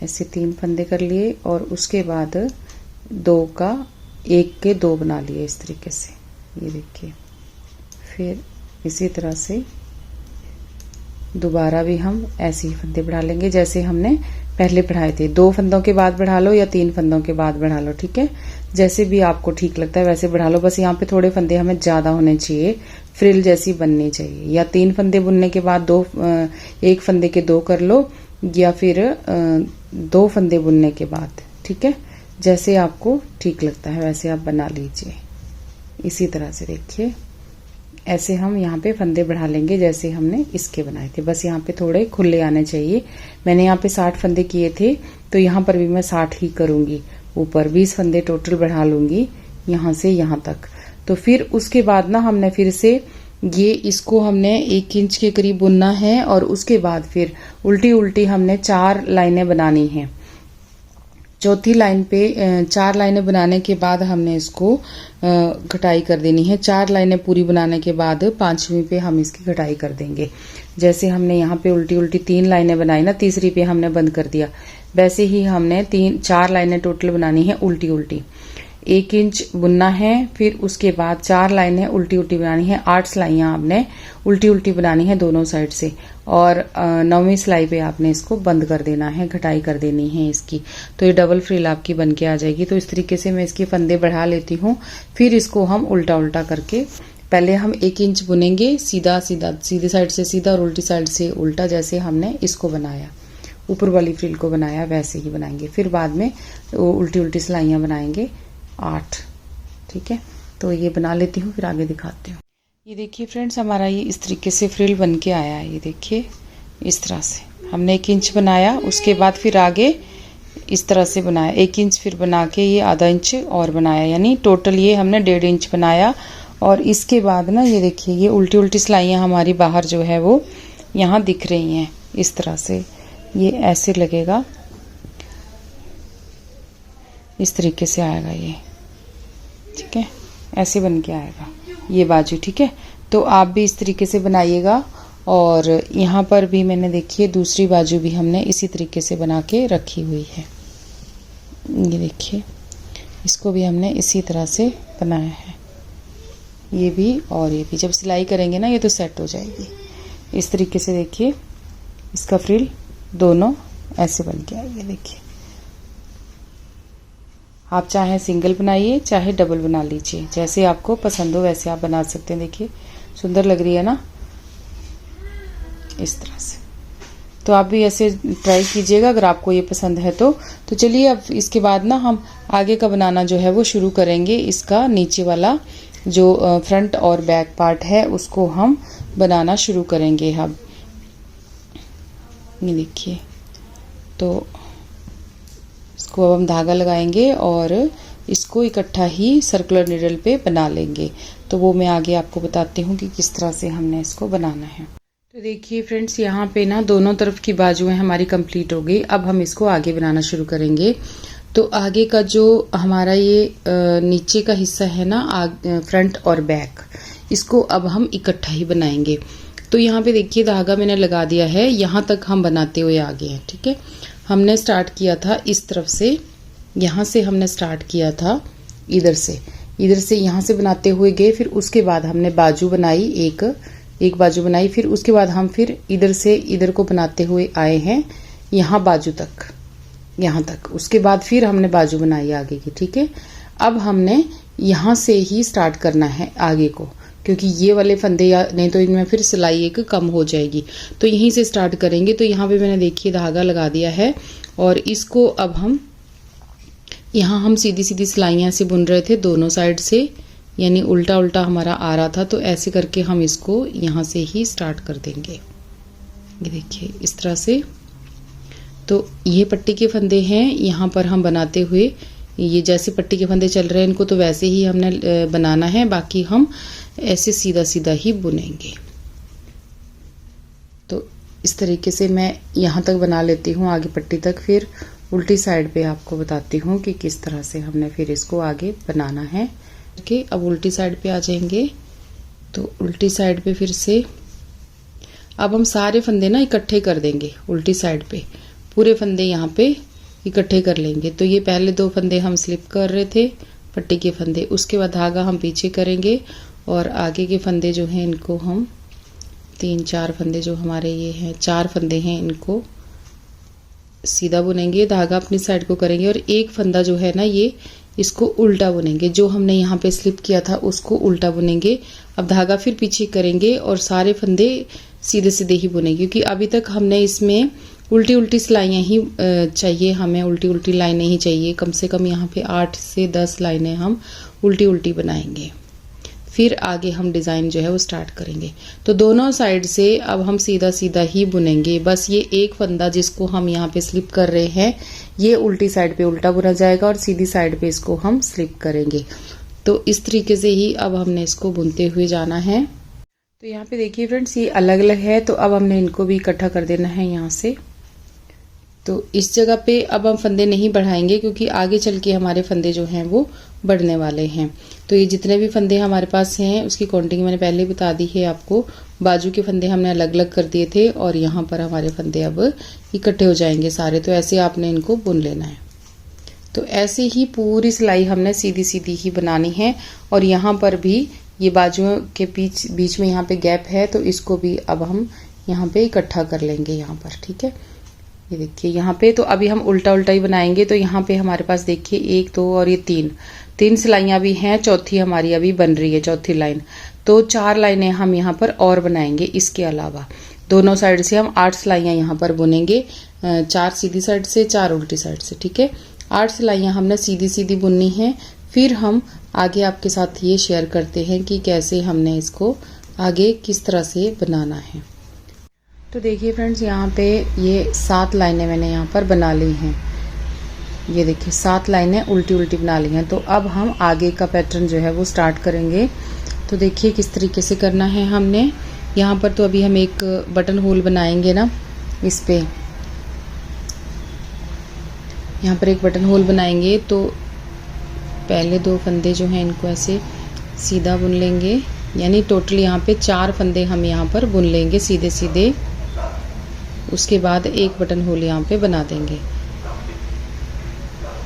ऐसे 3 फंदे कर लिए और उसके बाद 2 का 1 के 2 बना लिए इस तरीके से, ये देखिए। फिर इसी तरह से दोबारा भी हम ऐसे ही फंदे बढ़ा लेंगे जैसे हमने पहले बढ़ाए थे। 2 फंदों के बाद बढ़ा लो या 3 फंदों के बाद बढ़ा लो, ठीक है, जैसे भी आपको ठीक लगता है वैसे बढ़ा लो। बस यहाँ पे थोड़े फंदे हमें ज्यादा होने चाहिए, फ्रिल जैसी बननी चाहिए। या 3 फंदे बुनने के बाद 1 फंदे के 2 कर लो, या फिर 2 फंदे बुनने के बाद, ठीक है, जैसे आपको ठीक लगता है वैसे आप बना लीजिए। इसी तरह से देखिए ऐसे हम यहाँ पे फंदे बढ़ा लेंगे जैसे हमने इसके बनाए थे। बस यहाँ पे थोड़े खुले आने चाहिए। मैंने यहाँ पे 60 फंदे किए थे तो यहाँ पर भी मैं 60 ही करूंगी। ऊपर 20 फंदे टोटल बढ़ा लूंगी यहाँ से यहाँ तक। तो फिर उसके बाद ना हमने फिर से ये इसको हमने 1 इंच के करीब बुनना है और उसके बाद फिर उल्टी उल्टी हमने 4 लाइनें बनानी हैं। चौथी लाइन पे 4 लाइनें बनाने के बाद हमने इसको कटाई कर देनी है। 4 लाइनें पूरी बनाने के बाद 5वीं पे हम इसकी कटाई कर देंगे। जैसे हमने यहाँ पे उल्टी उल्टी 3 लाइनें बनाई ना, तीसरी पे हमने बंद कर दिया, वैसे ही हमने 4 लाइनें टोटल बनानी है उल्टी उल्टी। 1 इंच बुनना है, फिर उसके बाद 4 लाइनें उल्टी उल्टी बनानी है। 8 सिलाइयां आपने उल्टी उल्टी बनानी है दोनों साइड से, और 9वीं सिलाई पे आपने इसको बंद कर देना है, घटाई कर देनी है इसकी। तो ये डबल फ्रिल आपकी बन के आ जाएगी। तो इस तरीके से मैं इसके फंदे बढ़ा लेती हूँ। फिर इसको हम उल्टा उल्टा करके पहले हम 1 इंच बुनेंगे सीधा सीधा, सीधी साइड से सीधा और उल्टी साइड से उल्टा, जैसे हमने इसको बनाया। ऊपर वाली फ्रिल को बनाया वैसे ही बनाएंगे। फिर बाद में वो उल्टी उल्टी सिलाइयाँ बनाएंगे 8। ठीक है, तो ये बना लेती हूँ फिर आगे दिखाती हूँ। ये देखिए फ्रेंड्स, हमारा ये इस तरीके से फ्रिल बन के आया है। ये देखिए इस तरह से हमने 1 इंच बनाया, उसके बाद फिर आगे इस तरह से बनाया 1 इंच, फिर बना के ये आधा इंच और बनाया, यानी टोटल ये हमने 1.5 इंच बनाया। और इसके बाद ना ये देखिए ये उल्टी उल्टी सिलाइयाँ हमारी बाहर जो है वो यहाँ दिख रही हैं। इस तरह से ये ऐसे लगेगा, इस तरीके से आएगा ये। ठीक है, ऐसे बन के आएगा ये बाजू। ठीक है, तो आप भी इस तरीके से बनाइएगा। और यहाँ पर भी मैंने देखिए दूसरी बाजू भी हमने इसी तरीके से बना के रखी हुई है। ये देखिए इसको भी हमने इसी तरह से बनाया है, ये भी और ये भी। जब सिलाई करेंगे ना ये तो सेट हो जाएगी। इस तरीके से देखिए इसका फ्रिल दोनों ऐसे बन के आएगी। देखिए आप चाहे सिंगल बनाइए चाहे डबल बना लीजिए, जैसे आपको पसंद हो वैसे आप बना सकते हैं। देखिए सुंदर लग रही है ना, इस तरह से। तो आप भी ऐसे ट्राई कीजिएगा अगर आपको ये पसंद है तो। चलिए अब इसके बाद ना हम आगे का बनाना जो है वो शुरू करेंगे। इसका नीचे वाला जो फ्रंट और बैक पार्ट है उसको हम बनाना शुरू करेंगे। हम ये देखिए, तो इसको अब हम धागा लगाएंगे और इसको इकट्ठा ही सर्कुलर नीडल पे बना लेंगे। तो वो मैं आगे आपको बताती हूँ कि किस तरह से हमने इसको बनाना है। तो देखिए फ्रेंड्स, यहाँ पे ना दोनों तरफ की बाजुएं हमारी कंप्लीट हो गई। अब हम इसको आगे बनाना शुरू करेंगे। तो आगे का जो हमारा ये नीचे का हिस्सा है ना, फ्रंट और बैक, इसको अब हम इकट्ठा ही बनाएंगे। तो यहाँ पे देखिए धागा मैंने लगा दिया है, यहाँ तक हम बनाते हुए आगे हैं। ठीक है, हमने स्टार्ट किया था इस तरफ से, यहाँ से हमने स्टार्ट किया था इधर से यहाँ से बनाते हुए गए। फिर उसके बाद हमने बाजू बनाई, एक बाजू बनाई। फिर उसके बाद हम फिर इधर से इधर को बनाते हुए आए हैं यहाँ बाजू तक, यहाँ तक। उसके बाद फिर हमने बाजू बनाई आगे की। ठीक है, अब हमने यहाँ से ही स्टार्ट करना है आगे को, क्योंकि ये वाले फंदे या नहीं तो इनमें फिर सिलाई एक कम हो जाएगी। तो यहीं से स्टार्ट करेंगे। तो यहाँ पे मैंने देखिए धागा लगा दिया है और इसको अब हम यहाँ हम सीधी सीधी सिलाइयाँ से बुन रहे थे दोनों साइड से, यानी उल्टा उल्टा हमारा आ रहा था। तो ऐसे करके हम इसको यहाँ से ही स्टार्ट कर देंगे। ये देखिए इस तरह से। तो ये पट्टी के फंदे हैं, यहाँ पर हम बनाते हुए ये जैसे पट्टी के फंदे चल रहे हैं इनको तो वैसे ही हमने बनाना है, बाकी हम ऐसे सीधा सीधा ही बुनेंगे। तो इस तरीके से मैं यहाँ तक बना लेती हूँ आगे पट्टी तक। फिर उल्टी साइड पे आपको बताती हूँ कि किस तरह से हमने फिर इसको आगे बनाना है। ओके, अब उल्टी साइड पे आ जाएंगे। तो उल्टी साइड पे फिर से अब हम सारे फंदे ना इकट्ठे कर देंगे। उल्टी साइड पे पूरे फंदे यहाँ पे इकट्ठे कर लेंगे। तो ये पहले 2 फंदे हम स्लिप कर रहे थे पट्टी के फंदे, उसके बाद धागा हम पीछे करेंगे और आगे के फंदे जो हैं इनको हम 3-4 फंदे जो हमारे ये हैं 4 फंदे हैं इनको सीधा बुनेंगे, धागा अपनी साइड को करेंगे और एक फंदा जो है ना ये इसको उल्टा बुनेंगे। जो हमने यहाँ पे स्लिप किया था उसको उल्टा बुनेंगे। अब धागा फिर पीछे करेंगे और सारे फंदे सीधे सीधे ही बुनेंगे, क्योंकि अभी तक हमने इसमें उल्टी उल्टी सिलाइयाँ ही चाहिए, हमें उल्टी उल्टी लाइनें ही चाहिए। कम से कम यहाँ पे 8 से 10 लाइनें हम उल्टी उल्टी बनाएंगे। फिर आगे हम डिज़ाइन जो है वो स्टार्ट करेंगे। तो दोनों साइड से अब हम सीधा सीधा ही बुनेंगे। बस ये एक फंदा जिसको हम यहाँ पे स्लिप कर रहे हैं ये उल्टी साइड पे उल्टा बुना जाएगा और सीधी साइड पे इसको हम स्लिप करेंगे। तो इस तरीके से ही अब हमने इसको बुनते हुए जाना है। तो यहाँ पे देखिए फ्रेंड्स ये अलग अलग है, तो अब हमने इनको भी इकट्ठा कर देना है यहाँ से। तो इस जगह पे अब हम फंदे नहीं बढ़ाएंगे, क्योंकि आगे चल के हमारे फंदे जो हैं वो बढ़ने वाले हैं। तो ये जितने भी फंदे हमारे पास हैं उसकी काउंटिंग मैंने पहले ही बता दी है आपको। बाजू के फंदे हमने अलग अलग कर दिए थे और यहाँ पर हमारे फंदे अब इकट्ठे हो जाएंगे सारे। तो ऐसे आपने इनको बुन लेना है। तो ऐसे ही पूरी सिलाई हमने सीधी सीधी ही बनानी है। और यहाँ पर भी ये बाजुओं के बीच में यहाँ पे गैप है, तो इसको भी अब हम यहाँ पे इकट्ठा कर लेंगे यहाँ पर। ठीक है, ये देखिए यहाँ पे तो अभी हम उल्टा उल्टा ही बनाएंगे। तो यहाँ पे हमारे पास देखिए 1 2 और ये 3 सिलाइयाँ भी हैं, चौथी हमारी अभी बन रही है, चौथी लाइन। तो 4 लाइनें हम यहाँ पर और बनाएंगे। इसके अलावा दोनों साइड से हम 8 सिलाइयाँ यहाँ पर बुनेंगे। 4 सीधी साइड से, 4 उल्टी साइड से। ठीक है, 8 सिलाइयाँ हमने सीधी सीधी बुननी है। फिर हम आगे आपके साथ ये शेयर करते हैं कि कैसे हमने इसको आगे किस तरह से बनाना है। तो देखिए फ्रेंड्स, यहाँ पे ये 7 लाइनें मैंने यहाँ पर बना ली हैं। ये देखिए 7 लाइनें उल्टी उल्टी बना ली हैं। तो अब हम आगे का पैटर्न जो है वो स्टार्ट करेंगे। तो देखिए किस तरीके से करना है हमने। यहाँ पर तो अभी हम एक बटन होल बनाएंगे ना, इस पे यहाँ पर एक बटन होल बनाएंगे। तो पहले 2 फंदे जो हैं इनको ऐसे सीधा बुन लेंगे, यानी टोटल यहाँ पे 4 फंदे हम यहाँ पर बुन लेंगे सीधे सीधे। उसके बाद एक बटन होल यहाँ पे बना देंगे।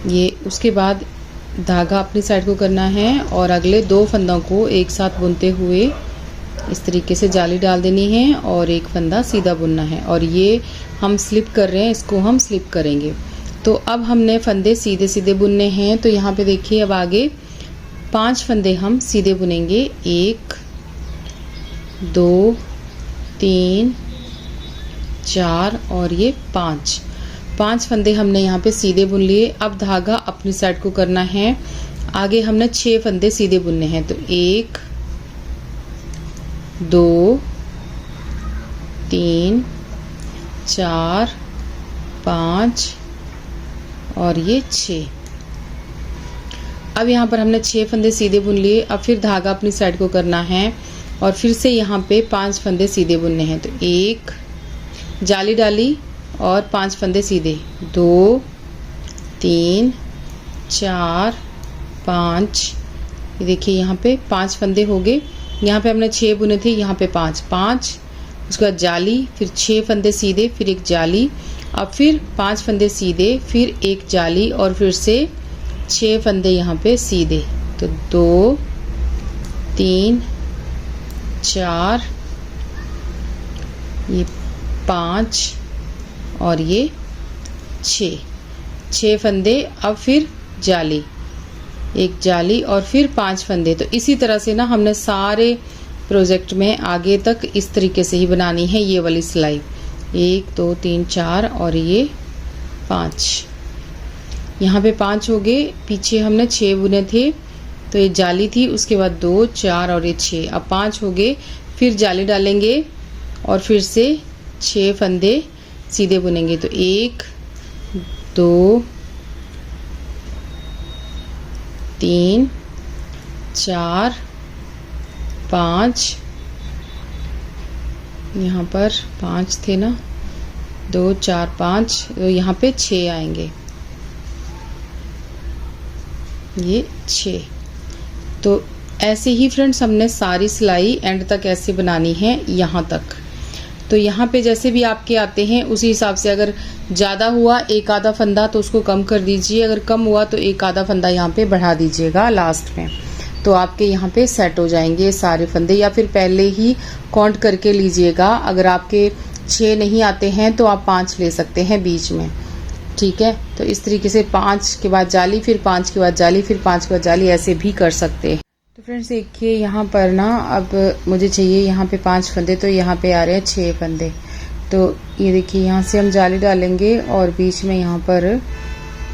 ये उसके बाद धागा अपनी साइड को करना है और अगले 2 फंदों को एक साथ बुनते हुए इस तरीके से जाली डाल देनी है और एक फंदा सीधा बुनना है। और ये हम स्लिप कर रहे हैं, इसको हम स्लिप करेंगे। तो अब हमने फंदे सीधे सीधे बुनने हैं। तो यहाँ पे देखिए अब आगे 5 फंदे हम सीधे बुनेंगे। 1 2 3 4 और ये 5 फंदे हमने यहाँ पे सीधे बुन लिए। अब धागा अपनी साइड को करना है। आगे हमने 6 फंदे सीधे बुनने हैं। तो 1 2 3 4 5 और ये 6। अब यहाँ पर हमने 6 फंदे सीधे बुन लिए। अब फिर धागा अपनी साइड को करना है और फिर से यहाँ पे 5 फंदे सीधे बुनने हैं। तो 1 जाली डाली और 5 फंदे सीधे, 2 3 4 5। ये देखिए यहाँ पे 5 फंदे हो गए। यहाँ पे हमने 6 बुने थे, यहाँ पे 5। उसके बाद जाली, फिर 6 फंदे सीधे, फिर एक जाली। अब फिर 5 फंदे सीधे, फिर एक जाली और फिर से 6 फंदे यहाँ पे सीधे। तो 2 3 4 ये 5 और ये 6 फंदे। अब फिर जाली, एक जाली और फिर 5 फंदे। तो इसी तरह से ना हमने सारे प्रोजेक्ट में आगे तक इस तरीके से ही बनानी है ये वाली सिलाई। 1 2 3 4 और ये 5। यहाँ पे 5 हो गए। पीछे हमने 6 बुने थे, तो ये जाली थी, उसके बाद 2 4 और ये 6। अब 5 हो गए, फिर जाली डालेंगे और फिर से 6 फंदे सीधे बुनेंगे। तो 1 2 3 4 5, यहाँ पर 5 थे ना, 2 4 5, तो यहाँ पे 6 आएंगे, ये 6। तो ऐसे ही फ्रेंड्स हमने सारी सिलाई एंड तक ऐसे बनानी है यहाँ तक। तो यहाँ पे जैसे भी आपके आते हैं उसी हिसाब से, अगर ज़्यादा हुआ एक आधा फंदा तो उसको कम कर दीजिए, अगर कम हुआ तो एक आधा फंदा यहाँ पे बढ़ा दीजिएगा लास्ट में। तो आपके यहाँ पे सेट हो जाएंगे सारे फंदे, या फिर पहले ही काउंट करके लीजिएगा। अगर आपके 6 नहीं आते हैं तो आप 5 ले सकते हैं बीच में, ठीक है। तो इस तरीके से 5 के बाद जाली, फिर 5 के बाद जाली, फिर 5 के बाद जाली, ऐसे भी कर सकते हैं। तो फ्रेंड्स देखिए यहाँ पर ना, अब मुझे चाहिए यहाँ पे 5 फंदे, तो यहाँ पे आ रहे हैं 6 फंदे। तो ये देखिए यहाँ से हम जाली डालेंगे और बीच में यहाँ पर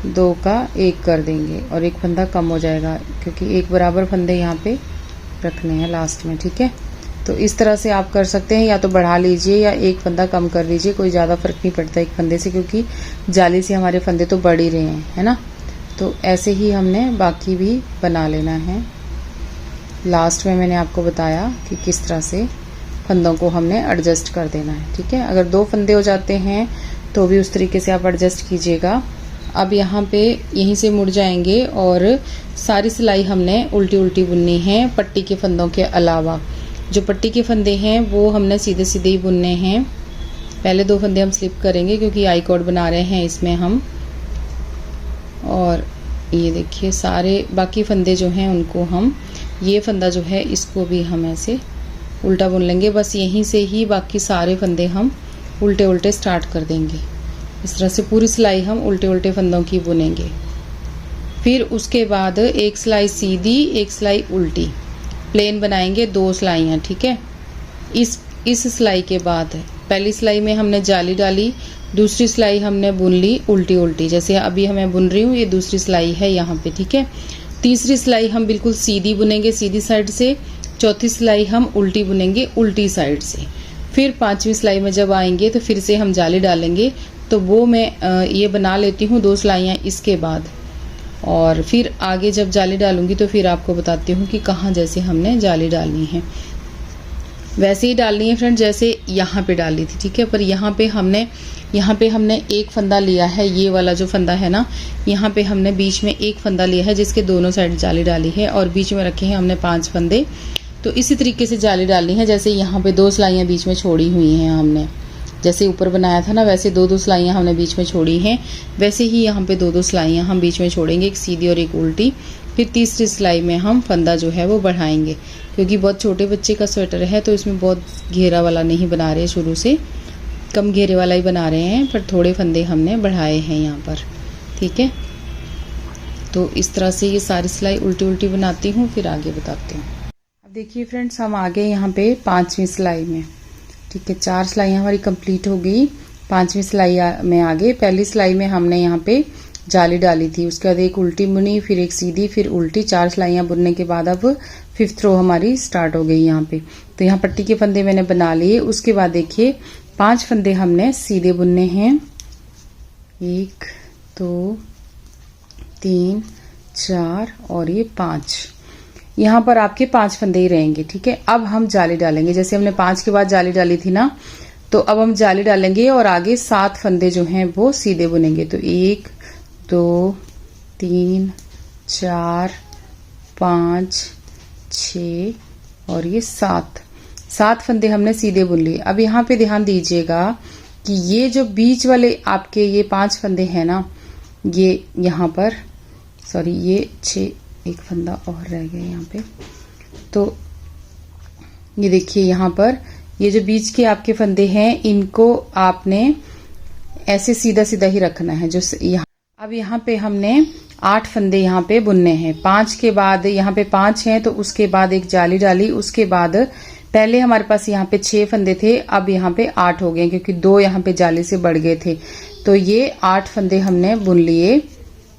2 का 1 कर देंगे और एक फंदा कम हो जाएगा, क्योंकि एक बराबर फंदे यहाँ पे रखने हैं लास्ट में, ठीक है। तो इस तरह से आप कर सकते हैं, या तो बढ़ा लीजिए या एक फंदा कम कर लीजिए, कोई ज़्यादा फर्क नहीं पड़ता एक फंदे से, क्योंकि जाली से हमारे फंदे तो बढ़ ही रहे हैं, है ना। तो ऐसे ही हमने बाकी भी बना लेना है। लास्ट में मैंने आपको बताया कि किस तरह से फंदों को हमने एडजस्ट कर देना है, ठीक है। अगर 2 फंदे हो जाते हैं तो भी उस तरीके से आप एडजस्ट कीजिएगा। अब यहाँ पे यहीं से मुड़ जाएंगे और सारी सिलाई हमने उल्टी उल्टी बुननी है, पट्टी के फंदों के अलावा। जो पट्टी के फंदे हैं वो हमने सीधे सीधे ही बुनने हैं। पहले 2 फंदे हम स्लिप करेंगे क्योंकि आई कॉर्ड बना रहे हैं इसमें हम। और ये देखिए सारे बाकी फंदे जो हैं उनको हम, ये फंदा जो है इसको भी हम ऐसे उल्टा बुन लेंगे। बस यहीं से ही बाकी सारे फंदे हम उल्टे उल्टे स्टार्ट कर देंगे। इस तरह से पूरी सिलाई हम उल्टे उल्टे फंदों की बुनेंगे। फिर उसके बाद एक सिलाई सीधी, एक सिलाई उल्टी, प्लेन बनाएंगे 2 सिलाइयाँ, ठीक है। इस सिलाई के बाद पहली सिलाई में हमने जाली डाली, दूसरी सिलाई हमने बुन ली उल्टी उल्टी, जैसे अभी मैं बुन रही हूँ, ये दूसरी सिलाई है यहाँ पे, ठीक है। तीसरी सिलाई हम बिल्कुल सीधी बुनेंगे सीधी साइड से, चौथी सिलाई हम उल्टी बुनेंगे उल्टी साइड से। फिर पांचवी सिलाई में जब आएंगे तो फिर से हम जाली डालेंगे, तो वो मैं ये बना लेती हूँ 2 सिलाइयाँ इसके बाद, और फिर आगे जब जाली डालूंगी तो फिर आपको बताती हूँ कि कहाँ जैसे हमने जाली डालनी है। वैसे ही डालनी है फ्रेंड जैसे यहाँ पे डाली थी, ठीक है। पर यहाँ पे हमने एक फंदा लिया है, ये वाला जो फंदा है ना, यहाँ पे हमने बीच में एक फंदा लिया है जिसके दोनों साइड जाली डाली है, और बीच में रखे हैं हमने 5 फंदे। तो इसी तरीके से जाली डालनी है, जैसे यहाँ पे 2 सिलाइयाँ बीच में छोड़ी हुई हैं हमने, जैसे ऊपर बनाया था ना वैसे 2-2 सिलाइयाँ हमने बीच में छोड़ी हैं, वैसे ही यहाँ पे 2-2 सिलाइयाँ हम बीच में छोड़ेंगे, एक सीधी और एक उल्टी। फिर तीसरी सिलाई में हम फंदा जो है वो बढ़ाएंगे, क्योंकि बहुत छोटे बच्चे का स्वेटर है तो इसमें बहुत घेरा वाला नहीं बना रहे, शुरू से कम घेरे वाला ही बना रहे हैं, पर थोड़े फंदे हमने बढ़ाए हैं यहाँ पर, ठीक है। तो इस तरह से ये सारी सिलाई उल्टी उल्टी बनाती हूँ, फिर आगे बताती हूँ। अब देखिए फ्रेंड्स, हम आ गए यहाँ पे 5वीं सिलाई में, ठीक है। 4 सिलाइयाँ हमारी कंप्लीट हो गई, 5वीं सिलाई में आ गए। पहली सिलाई में हमने यहाँ पे जाली डाली थी, उसके बाद एक उल्टी बुनी, फिर एक सीधी, फिर उल्टी। 4 सिलाइयाँ बुनने के बाद अब 5th रो हमारी स्टार्ट हो गई यहाँ पे। तो यहाँ पट्टी के फंदे मैंने बना लिए। उसके बाद देखिए 5 फंदे हमने सीधे बुनने हैं, 1 2 3 4 और ये 5। यहाँ पर आपके 5 फंदे ही रहेंगे, ठीक है। अब हम जाली डालेंगे, जैसे हमने 5 के बाद जाली डाली थी ना, तो अब हम जाली डालेंगे और आगे 7 फंदे जो हैं वो सीधे बुनेंगे। तो 1 2 3 4 5 6 और ये 7 फंदे हमने सीधे बुन लिए। अब यहाँ पे ध्यान दीजिएगा कि ये जो बीच वाले आपके ये 5 फंदे हैं ना, ये यहाँ पर सॉरी ये 6, एक फंदा और रह गया यहाँ पे। तो ये देखिए यहाँ पर ये जो बीच के आपके फंदे हैं, इनको आपने ऐसे सीधा सीधा ही रखना है। जो यहाँ अब यहाँ पे हमने 8 फंदे यहाँ पे बुनने हैं। 5 के बाद यहाँ पे 5 हैं, तो उसके बाद एक जाली डाली, उसके बाद पहले हमारे पास यहाँ पे 6 फंदे थे, अब यहाँ पे 8 हो गए, क्योंकि 2 यहाँ पे जाली से बढ़ गए थे। तो ये 8 फंदे हमने बुन लिए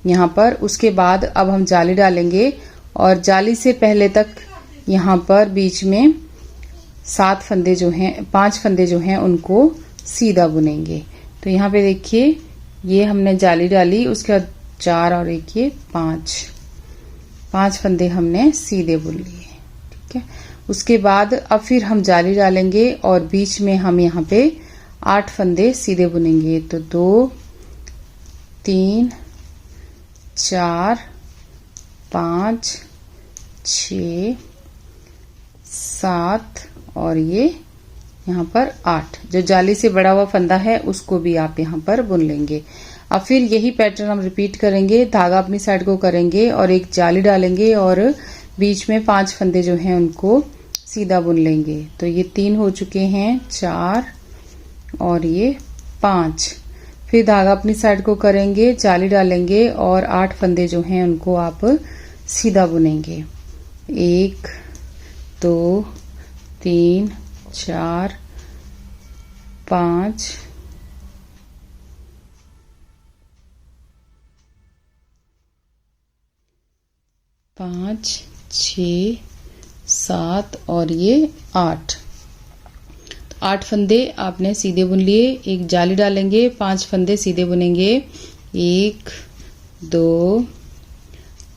यहाँ पर। उसके बाद अब हम जाली डालेंगे, और जाली से पहले तक यहाँ पर बीच में 7 फंदे जो हैं, 5 फंदे जो हैं उनको सीधा बुनेंगे। तो यहाँ पे देखिए ये हमने जाली डाली, उसके बाद 4 और एक ये 5 फंदे हमने सीधे बुन लिए, ठीक है। उसके बाद अब फिर हम जाली डालेंगे और बीच में हम यहाँ पे 8 फंदे सीधे बुनेंगे। तो 2 3 4 5 6 7 और ये यहाँ पर 8। जो जाली से बड़ा हुआ फंदा है उसको भी आप यहाँ पर बुन लेंगे। अब फिर यही पैटर्न हम रिपीट करेंगे, धागा अपनी साइड को करेंगे और एक जाली डालेंगे और बीच में 5 फंदे जो हैं उनको सीधा बुन लेंगे। तो ये 3 हो चुके हैं, 4 और ये 5। फिर धागा अपनी साइड को करेंगे, जाली डालेंगे और 8 फंदे जो हैं उनको आप सीधा बुनेंगे। 1 2 3 4 5 5 6 7 और ये 8। 8 फंदे आपने सीधे बुन लिए, एक जाली डालेंगे, 5 फंदे सीधे बुनेंगे। 1 2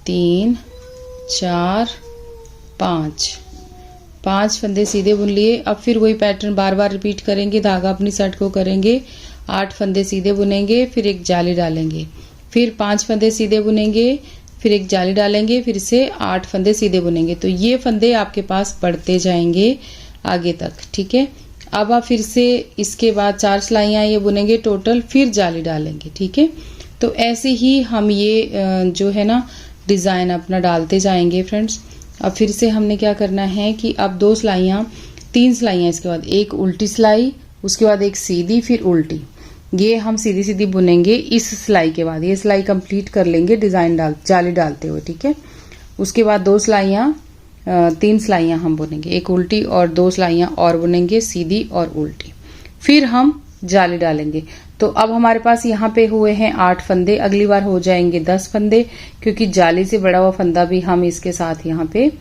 3 4 5 फंदे सीधे बुन लिए। अब फिर वही पैटर्न बार बार रिपीट करेंगे, धागा अपनी साइड को करेंगे, 8 फंदे सीधे बुनेंगे, फिर एक जाली डालेंगे, फिर 5 फंदे सीधे बुनेंगे, फिर एक जाली डालेंगे, फिर से 8 फंदे सीधे बुनेंगे। तो ये फंदे आपके पास बढ़ते जाएंगे आगे तक, ठीक है। अब आप फिर से इसके बाद 4 सिलाइयाँ ये बुनेंगे टोटल, फिर जाली डालेंगे, ठीक है। तो ऐसे ही हम ये जो है ना डिज़ाइन अपना डालते जाएंगे फ्रेंड्स। अब फिर से हमने क्या करना है कि अब 2 सिलाइयाँ 3 सिलाइयाँ, इसके बाद एक उल्टी सिलाई, उसके बाद एक सीधी, फिर उल्टी। ये हम सीधी सीधी बुनेंगे इस सिलाई के बाद। ये सिलाई कंप्लीट कर लेंगे डिज़ाइन जाली डालते हुए, ठीक है। उसके बाद 2 सिलाइयाँ 3 सिलाइयाँ हम बुनेंगे, एक उल्टी और 2 सिलाइयाँ और बुनेंगे सीधी और उल्टी, फिर हम जाली डालेंगे। तो अब हमारे पास यहाँ पे हुए हैं 8 फंदे, अगली बार हो जाएंगे 10 फंदे, क्योंकि जाली से बड़ा हुआ फंदा भी हम इसके साथ यहाँ पे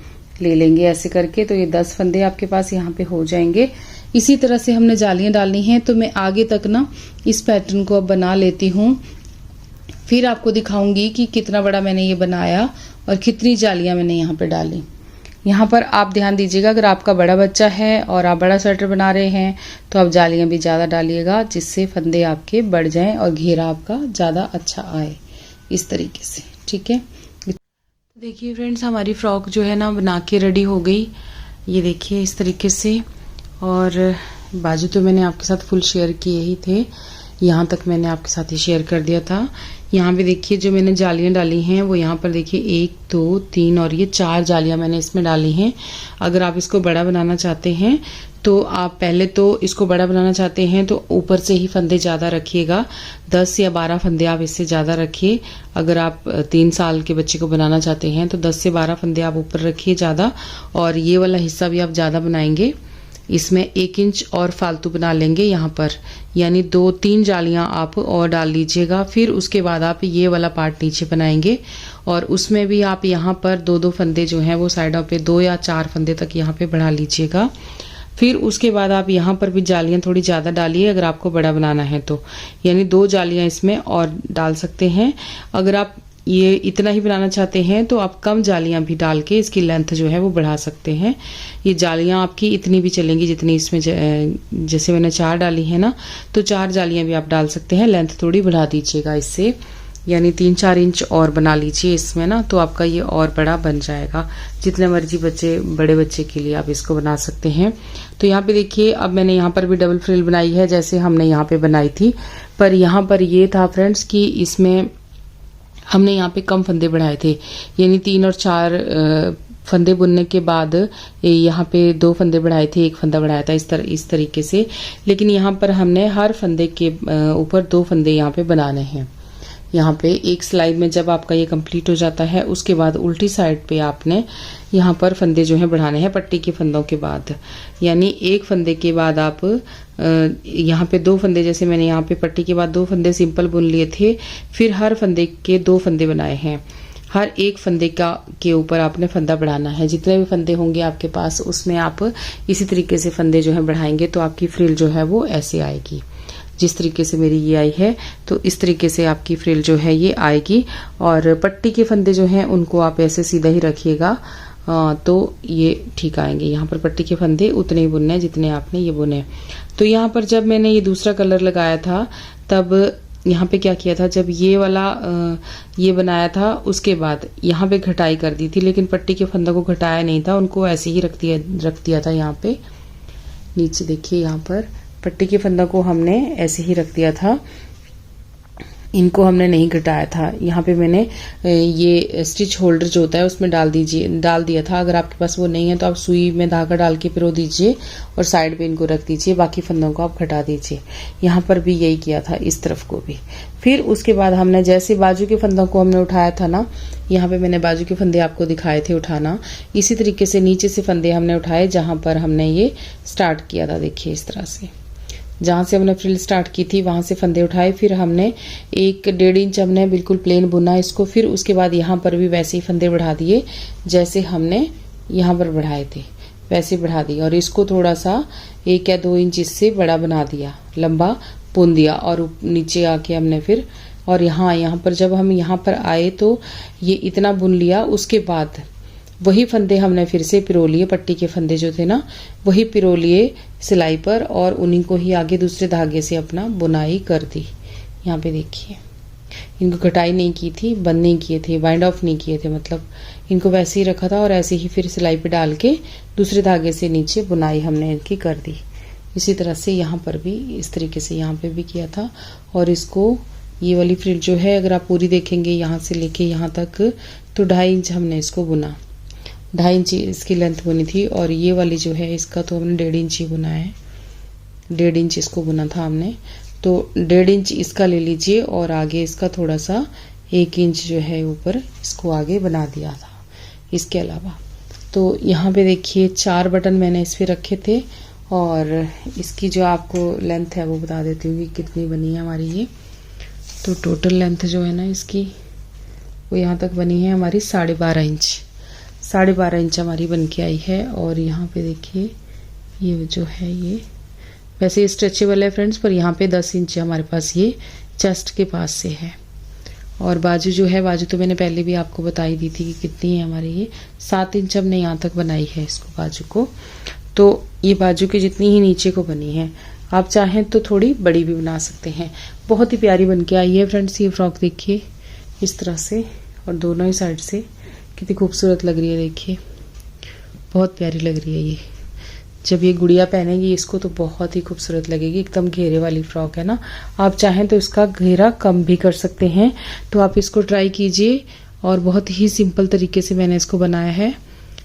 ले लेंगे ऐसे करके। तो ये 10 फंदे आपके पास यहाँ पे हो जाएंगे। इसी तरह से हमने जालियां डालनी हैं। तो मैं आगे तक ना इस पैटर्न को अब बना लेती हूँ, फिर आपको दिखाऊंगी कि कितना बड़ा मैंने ये बनाया और कितनी जालियां मैंने यहाँ पे डाली। यहाँ पर आप ध्यान दीजिएगा, अगर आपका बड़ा बच्चा है और आप बड़ा स्वेटर बना रहे हैं तो आप जालियां भी ज़्यादा डालिएगा, जिससे फंदे आपके बढ़ जाएं और घेरा आपका ज़्यादा अच्छा आए, इस तरीके से। ठीक है, देखिए फ्रेंड्स, हमारी फ्रॉक जो है ना बना के रेडी हो गई। ये देखिए इस तरीके से। और बाजू तो मैंने आपके साथ फुल शेयर किए ही थे, यहाँ तक मैंने आपके साथ ही शेयर कर दिया था। यहाँ पे देखिए जो मैंने जालियां डाली हैं वो यहाँ पर देखिए 1 2 3 और ये 4 जालियां मैंने इसमें डाली हैं। अगर आप इसको बड़ा बनाना चाहते हैं तो आप पहले तो इसको बड़ा बनाना चाहते हैं तो ऊपर से ही फंदे ज़्यादा रखिएगा, 10 या 12 फंदे आप इससे ज़्यादा रखिए। अगर आप 3 साल के बच्चे को बनाना चाहते हैं तो 10 से 12 फंदे आप ऊपर रखिए ज़्यादा, और ये वाला हिस्सा भी आप ज़्यादा बनाएंगे। इसमें 1 इंच और फालतू बना लेंगे यहाँ पर, यानी 2-3 जालियां आप और डाल लीजिएगा। फिर उसके बाद आप ये वाला पार्ट नीचे बनाएंगे और उसमें भी आप यहाँ पर 2-2 फंदे जो हैं वो साइडों पे 2 या 4 फंदे तक यहाँ पे बढ़ा लीजिएगा। फिर उसके बाद आप यहाँ पर भी जालियां थोड़ी ज़्यादा डालिए अगर आपको बड़ा बनाना है तो, यानी 2 जालियां इसमें और डाल सकते हैं। अगर आप ये इतना ही बनाना चाहते हैं तो आप कम जालियां भी डाल के इसकी लेंथ जो है वो बढ़ा सकते हैं। ये जालियां आपकी इतनी भी चलेंगी जितनी इसमें जैसे मैंने 4 डाली है ना, तो 4 जालियां भी आप डाल सकते हैं। लेंथ थोड़ी बढ़ा दीजिएगा इससे, यानी 3-4 इंच और बना लीजिए इसमें ना, तो आपका ये और बड़ा बन जाएगा। जितने मर्जी बड़े बच्चे के लिए आप इसको बना सकते हैं। तो यहाँ पे देखिए अब मैंने यहाँ पर भी डबल फ्रिल बनाई है जैसे हमने यहाँ पे बनाई थी, पर यहाँ पर ये था फ्रेंड्स कि इसमें हमने यहाँ पे कम फंदे बढ़ाए थे, यानी 3 और 4 फंदे बुनने के बाद यहाँ पे 2 फंदे बढ़ाए थे, 1 फंदा बढ़ाया था इस तरीके से। लेकिन यहाँ पर हमने हर फंदे के ऊपर 2 फंदे यहाँ पे बनाने हैं। यहाँ पे एक स्लाइड में जब आपका ये कंप्लीट हो जाता है उसके बाद उल्टी साइड पे आपने यहाँ पर फंदे जो है बढ़ाने हैं पट्टी के फंदों के बाद, यानी 1 फंदे के बाद आप यहाँ पे 2 फंदे, जैसे मैंने यहाँ पे पट्टी के बाद 2 फंदे सिंपल बुन लिए थे, फिर हर फंदे के 2 फंदे बनाए हैं। हर एक फंदे के ऊपर आपने फंदा बढ़ाना है। जितने भी फंदे होंगे आपके पास उसमें आप इसी तरीके से फंदे जो है बढ़ाएंगे तो आपकी फ्रिल जो है वो ऐसे आएगी। जिस तरीके से मेरी ये आई है तो इस तरीके से आपकी फ्रिल जो है ये आएगी। और पट्टी के फंदे जो हैं उनको आप ऐसे सीधा ही रखिएगा तो ये ठीक आएंगे। यहाँ पर पट्टी के फंदे उतने ही बुनने हैं जितने आपने ये बुने। तो यहाँ पर जब मैंने ये दूसरा कलर लगाया था तब यहाँ पे क्या किया था, जब ये वाला ये बनाया था उसके बाद यहाँ पे घटाई कर दी थी, लेकिन पट्टी के फंदों को घटाया नहीं था, उनको ऐसे ही रख दिया था। यहाँ पे नीचे देखिए, यहाँ पर पट्टी के फंदों को हमने ऐसे ही रख दिया था, इनको हमने नहीं घटाया था। यहाँ पे मैंने ये स्टिच होल्डर जो होता है उसमें डाल दिया था। अगर आपके पास वो नहीं है तो आप सुई में धागा डाल के पिरो दीजिए और साइड पे इनको रख दीजिए, बाकी फंदों को आप घटा दीजिए। यहाँ पर भी यही किया था, इस तरफ को भी। फिर उसके बाद हमने जैसे बाजू के फंदों को हमने उठाया था ना, यहाँ पे मैंने बाजू के फंदे आपको दिखाए थे उठाना, इसी तरीके से नीचे से फंदे हमने उठाए जहां पर हमने ये स्टार्ट किया था। देखिए इस तरह से जहां से हमने फ्रिल स्टार्ट की थी वहां से फंदे उठाए, फिर हमने 1-1.5 इंच हमने बिल्कुल प्लेन बुना इसको। फिर उसके बाद यहाँ पर भी वैसे ही फंदे बढ़ा दिए जैसे हमने यहाँ पर बढ़ाए थे, वैसे बढ़ा दिए और इसको थोड़ा सा 1 या 2 इंच इससे बड़ा बना दिया, लंबा बुन दिया। और नीचे आके हमने फिर और यहाँ पर जब हम यहाँ पर आए तो ये इतना बुन लिया। उसके बाद वही फंदे हमने फिर से पिरो लिए, पट्टी के फंदे जो थे ना वही पिरो लिए सिलाई पर और उन्हीं को ही आगे दूसरे धागे से अपना बुनाई कर दी। यहाँ पे देखिए, इनको कटाई नहीं की थी, बंद नहीं किए थे, वाइंड ऑफ नहीं किए थे, मतलब इनको वैसे ही रखा था और ऐसे ही फिर सिलाई पे डाल के दूसरे धागे से नीचे बुनाई हमने इनकी कर दी। इसी तरह से यहाँ पर भी इस तरीके से यहाँ पे भी किया था। और इसको ये वाली फ्रिल जो है अगर आप पूरी देखेंगे यहाँ से लेके यहाँ तक तो 2.5 इंच हमने इसको बुना, 2.5 इंच इसकी लेंथ बुनी थी। और ये वाली जो है इसका तो हमने 1.5 इंच ही बुना है, 1.5 इंच इसको बुना था हमने। तो 1.5 इंच इसका ले लीजिए और आगे इसका थोड़ा सा 1 इंच जो है ऊपर इसको आगे बना दिया था। इसके अलावा तो यहाँ पे देखिए 4 बटन मैंने इस पे रखे थे और इसकी जो आपको लेंथ है वो बता देती हूँ कि कितनी बनी है हमारी ये। तो टोटल लेंथ जो है ना इसकी वो यहाँ तक बनी है हमारी 12.5 इंच। 12.5 इंच हमारी बन के आई है। और यहाँ पे देखिए ये जो है ये वैसे स्ट्रेचेबल है फ्रेंड्स, पर यहाँ पे 10 इंच हमारे पास ये चेस्ट के पास से है। और बाजू जो है, बाजू तो मैंने पहले भी आपको बताई दी थी कि कितनी है हमारी ये 7 इंच हमने यहाँ तक बनाई है इसको बाजू को। तो ये बाजू के जितनी ही नीचे को बनी है, आप चाहें तो थोड़ी बड़ी भी बना सकते हैं। बहुत ही प्यारी बन के आई है फ्रेंड्स ये फ्रॉक, देखिए इस तरह से, और दोनों ही साइड से कितनी खूबसूरत लग रही है। देखिए बहुत प्यारी लग रही है ये। जब ये गुड़िया पहनेगी इसको तो बहुत ही खूबसूरत लगेगी। एकदम घेरे वाली फ्रॉक है ना, आप चाहें तो इसका घेरा कम भी कर सकते हैं। तो आप इसको ट्राई कीजिए, और बहुत ही सिंपल तरीके से मैंने इसको बनाया है।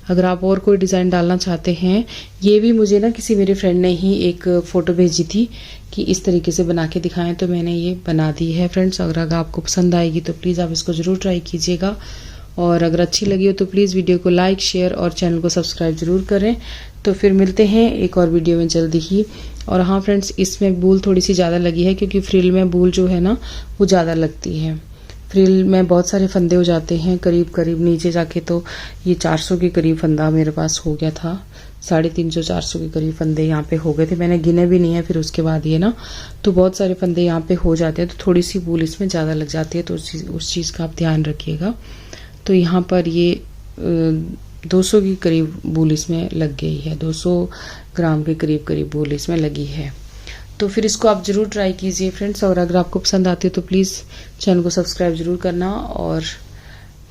अगर आप और कोई डिज़ाइन डालना चाहते हैं, ये भी मुझे ना किसी मेरे फ्रेंड ने ही एक फ़ोटो भेजी थी कि इस तरीके से बना के दिखाएं, तो मैंने ये बना दी है फ्रेंड्स। अगर आपको पसंद आएगी तो प्लीज़ आप इसको ज़रूर ट्राई कीजिएगा, और अगर अच्छी लगी हो तो प्लीज़ वीडियो को लाइक, शेयर और चैनल को सब्सक्राइब ज़रूर करें। तो फिर मिलते हैं एक और वीडियो में जल्दी ही। और हाँ फ्रेंड्स, इसमें बूल थोड़ी सी ज़्यादा लगी है, क्योंकि फ्रिल में बूल जो है ना वो ज़्यादा लगती है। फ्रिल में बहुत सारे फंदे हो जाते हैं, करीब करीब नीचे जाके तो ये 400 के करीब फंदा मेरे पास हो गया था। 350-400 के करीब फंदे यहाँ पे हो गए थे, मैंने गिने भी नहीं है फिर उसके बाद ये ना। तो बहुत सारे फंदे यहाँ पे हो जाते हैं, तो थोड़ी सी बूल इसमें ज़्यादा लग जाती है, तो उस चीज़ का आप ध्यान रखिएगा। तो यहाँ पर ये 200 के करीब बूल इसमें लग गई है, 200 ग्राम के करीब करीब बूल इसमें लगी है। तो फिर इसको आप ज़रूर ट्राई कीजिए फ्रेंड्स, और अगर आपको पसंद आती है तो प्लीज़ चैनल को सब्सक्राइब ज़रूर करना, और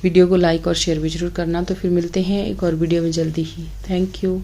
वीडियो को लाइक और शेयर भी ज़रूर करना। तो फिर मिलते हैं एक और वीडियो में जल्दी ही। Thank you.